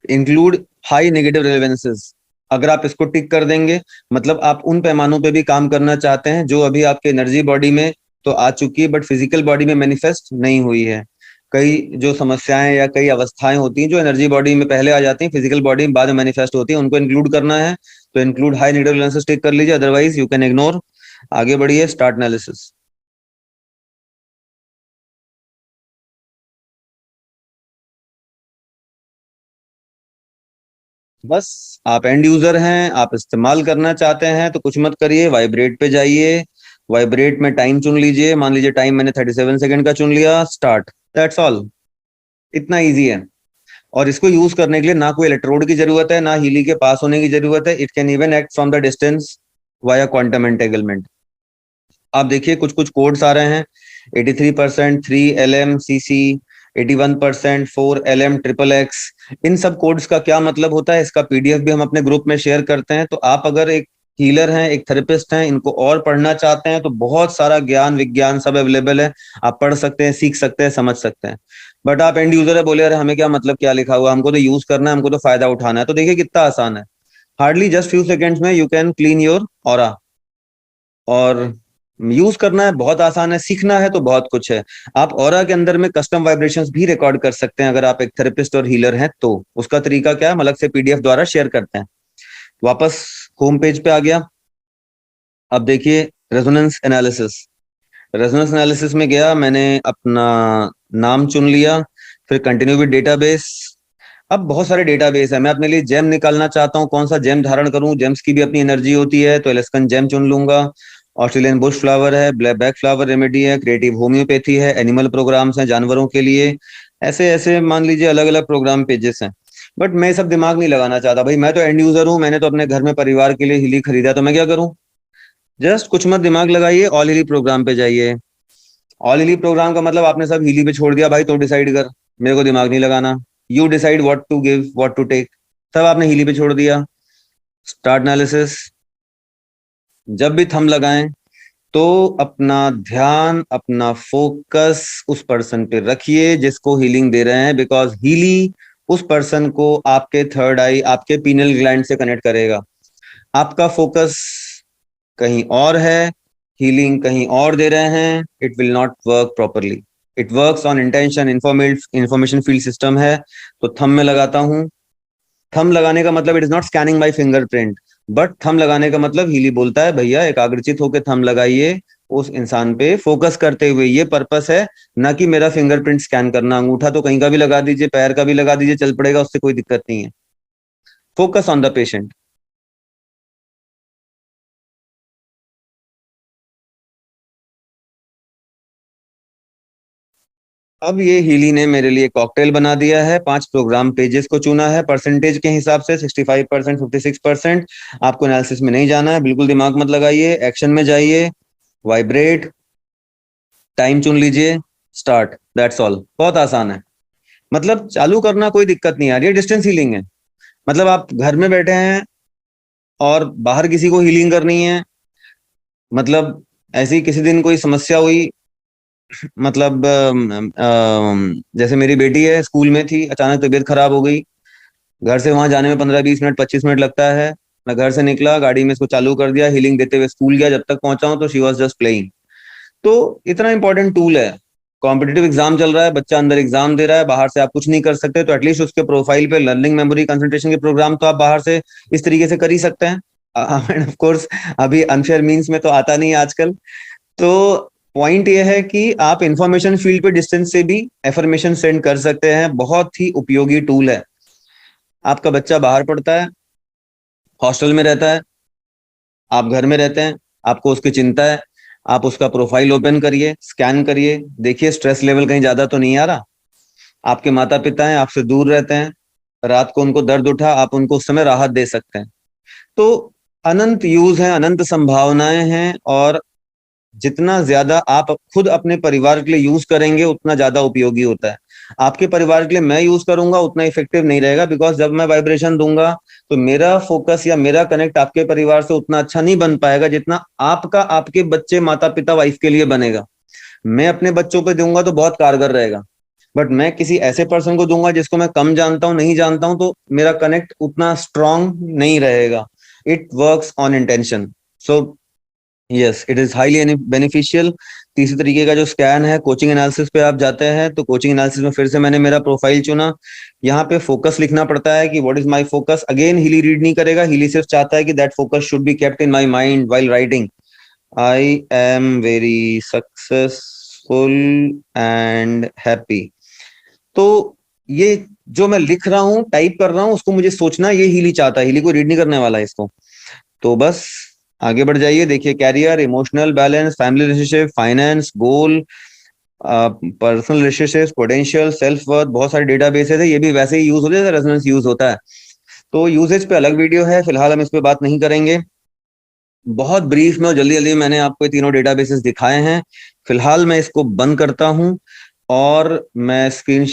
इंक्लूड हाई नेगेटिव रेलेवेंसेस, अगर आप इसको टिक कर देंगे मतलब आप उन पैमानों पे भी काम करना चाहते हैं जो अभी आपके एनर्जी बॉडी में तो आ चुकी है बट फिजिकल बॉडी में मैनिफेस्ट नहीं हुई है। कई जो समस्याएं या कई अवस्थाएं होती हैं जो एनर्जी बॉडी में पहले आ जाती हैं, फिजिकल बॉडी में बाद में मैनिफेस्ट होती है, उनको इंक्लूड करना है तो इंक्लूड हाई नेगेटिव रेलेवेंसेस टिक कर लीजिए, अदरवाइज यू कैन इग्नोर। आगे बढ़िए, स्टार्ट एनालिसिस। बस आप एंड यूजर हैं, आप इस्तेमाल करना चाहते हैं तो कुछ मत करिए, वाइब्रेट पे जाइए। वाइब्रेट में टाइम चुन लीजिए, मान लीजिए टाइम मैंने 37 सेकंड का चुन लिया, स्टार्ट, दैट्स ऑल। इतना इजी है। और इसको यूज करने के लिए ना कोई इलेक्ट्रोड की जरूरत है, ना हीली के पास होने की जरूरत है। It can even act from the distance via quantum entanglement. आप देखिए कुछ कुछ कोड्स आ रहे हैं, 83% 3 LM CC, 81% 4 LM XXX। इन सब कोड्स का क्या मतलब होता है, इसका पीडीएफ भी हम अपने ग्रुप में शेयर करते हैं। तो आप अगर एक हीलर हैं, एक थेरेपिस्ट हैं, इनको और पढ़ना चाहते हैं तो बहुत सारा ज्ञान विज्ञान सब अवेलेबल है, आप पढ़ सकते हैं, सीख सकते हैं, समझ सकते हैं। बट आप एंड यूजर है, बोले अरे हमें क्या मतलब क्या लिखा हुआ, हमको तो यूज करना है, हमको तो फायदा उठाना है। तो देखिए कितना आसान है, हार्डली जस्ट फ्यू सेकेंड्स में you can clean your aura. और यूज करना है बहुत आसान है, सीखना है तो बहुत कुछ है। आप ऑरा के अंदर में कस्टम वाइब्रेशंस भी रिकॉर्ड कर सकते हैं अगर आप एक थेरेपिस्ट और हीलर हैं तो। उसका तरीका क्या है, हम अलग से पीडीएफ द्वारा शेयर करते हैं। वापस होम पेज पे आ गया। अब देखिए रेजोनेंस एनालिसिस। रेजोनेंस एनालिसिस में गया, मैंने अपना नाम चुन लिया, फिर कंटिन्यू विद डेटाबेस। अब बहुत सारे डेटाबेस है, मैं अपने लिए जेम निकालना चाहता हूँ, कौन सा जेम धारण करूं, जेम्स की भी अपनी एनर्जी होती है तो एलेस्कन जेम चुन लूंगा। ऑस्ट्रेलियन बुश फ्लावर है, ब्लैक बैक फ्लावर रेमेडी है, क्रिएटिव होम्योपैथी है, एनिमल प्रोग्राम्स हैं जानवरों के लिए। ऐसे ऐसे मान लीजिए अलग अलग प्रोग्राम पेजेस हैं। बट मैं सब दिमाग नहीं लगाना चाहता भाई, मैं तो एंड यूजर हूँ, मैंने तो अपने घर में परिवार के लिए हिली खरीदा, तो मैं क्या करूँ। जस्ट कुछ मत दिमाग लगाइए, ऑल हिली प्रोग्राम पे जाइए। ऑल हिली प्रोग्राम का मतलब आपने सब हिली पे छोड़ दिया, भाई तो डिसाइड कर, मेरे को दिमाग नहीं लगाना। You decide what to give what to take, सब आपने हिली पे छोड़ दिया। Start analysis. जब भी थंब लगाएं तो अपना ध्यान, अपना फोकस उस पर्सन पे रखिए जिसको हीलिंग दे रहे हैं, बिकॉज हीली उस पर्सन को आपके थर्ड आई, आपके पीनल ग्लैंड से कनेक्ट करेगा। आपका फोकस कहीं और है, हीलिंग कहीं और दे रहे हैं, it will not work properly. It works on intention, information field system है। तो थंब में लगाता हूं। थंब लगाने का मतलब it is not scanning my fingerprint, but thumb लगाने का मतलब हीली बोलता है भैया एकाग्रचित होकर थंब लगाइए उस इंसान पे फोकस करते हुए, ये पर्पस है, ना कि मेरा फिंगरप्रिंट स्कैन करना। अंगूठा तो कहीं का भी लगा दीजिए, पैर का भी लगा दीजिए, चल पड़ेगा, उससे कोई दिक्कत नहीं है। Focus on the patient. अब ये हीली ने मेरे लिए कॉकटेल बना दिया है, 5 प्रोग्राम पेजेस को चुना है परसेंटेज के हिसाब से, 65%, 56%। आपको एनालिसिस में नहीं जाना है, बिल्कुल दिमाग मत लगाइए, एक्शन में जाइए। वाइब्रेट, टाइम चुन लीजिए, स्टार्ट, दैट्स ऑल। बहुत आसान है, मतलब चालू करना कोई दिक्कत नहीं आ रही है। डिस्टेंस हीलिंग है, मतलब आप घर में बैठे हैं और बाहर किसी को हीलिंग करनी है। मतलब ऐसी किसी दिन कोई समस्या हुई, मतलब जैसे मेरी बेटी है, स्कूल में थी, अचानक तबीयत खराब हो गई, घर से वहां जाने में 15-20 मिनट 25 मिनट लगता है। मैं घर से निकला, गाड़ी में इसको चालू कर दिया, हीलिंग देते हुए स्कूल गया, जब तक पहुंचा हूं तो शी वॉज जस्ट प्लेइंग। तो इतना इंपॉर्टेंट टूल है। कॉम्पिटिटिव एग्जाम चल रहा है, बच्चा अंदर एग्जाम दे रहा है, बाहर से आप कुछ नहीं कर सकते, तो एटलीस्ट उसके प्रोफाइल पे लर्निंग, मेमोरी, कंसंट्रेशन के प्रोग्राम तो आप बाहर से इस तरीके से कर ही सकते हैं। एंड ऑफ कोर्स अभी अनफेयर मीन्स में तो आता नहीं है आजकल। तो पॉइंट ये है कि आप इंफॉर्मेशन फील्ड पे डिस्टेंस से भी एफर्मेशन सेंड कर सकते हैं। बहुत ही उपयोगी टूल है। आपका बच्चा बाहर पढ़ता है, हॉस्टल में रहता है, आप घर में रहते हैं, आपको उसकी चिंता है, आप उसका प्रोफाइल ओपन करिए, स्कैन करिए, देखिए स्ट्रेस लेवल कहीं ज्यादा तो नहीं आ रहा। आपके माता पिता हैं, आपसे दूर रहते हैं, रात को उनको दर्द उठा, आप उनको उस समय राहत दे सकते हैं। तो अनंत यूज हैं, अनंत संभावनाएं हैं, और जितना ज्यादा आप खुद अपने परिवार के लिए यूज करेंगे उतना ज्यादा उपयोगी होता है। आपके परिवार के लिए मैं यूज करूंगा उतना इफेक्टिव नहीं रहेगा, बिकॉज जब मैं वाइब्रेशन दूंगा तो मेरा फोकस या मेरा कनेक्ट आपके परिवार से उतना अच्छा नहीं बन पाएगा जितना आपका आपके बच्चे, माता पिता, वाइफ के लिए बनेगा। मैं अपने बच्चों पे दूंगा तो बहुत कारगर रहेगा, बट मैं किसी ऐसे पर्सन को दूंगा जिसको मैं कम जानता हूं, नहीं जानता हूं, तो मेरा कनेक्ट उतना स्ट्रांग नहीं रहेगा। It works on intention. So yes, it is highly beneficial. तीसरे तरीके का जो स्कैन है, कोचिंग एनालिसिस पे आप जाते हैं, तो कोचिंग एनालिसिस में फिर से मैंने मेरा प्रोफाइल चुना। यहाँ पे फोकस लिखना पड़ता है कि what is my focus. Again Healy read नहीं करेगा, हीली सिर्फ चाहता है कि that focus should be kept in my mind while writing. I am very successful and happy. तो ये जो मैं लिख रहा हूँ, टाइप कर रहा हूँ, उसको मुझे सोचना, ये हीली चाहता है। हीली को रीड नहीं करने वाला है इसको। तो बस आगे बढ़ जाइए। देखिए, career, emotional balance, family relationship, finance, goal, personal relationship, potential, self worth, बहुत सारे डेटाबेसेस है। ये भी वैसे ही यूज होते हैं, रेजोनेंस यूज होता है। तो यूजेज पे अलग वीडियो है, फिलहाल हम इस पे बात नहीं करेंगे। बहुत ब्रीफ में और जल्दी जल्दी मैंने आपको ये तीनों डेटाबेसेस दिखाए हैं। फिलहाल मैं इसको बंद करता हूं और मैं स्क्रीन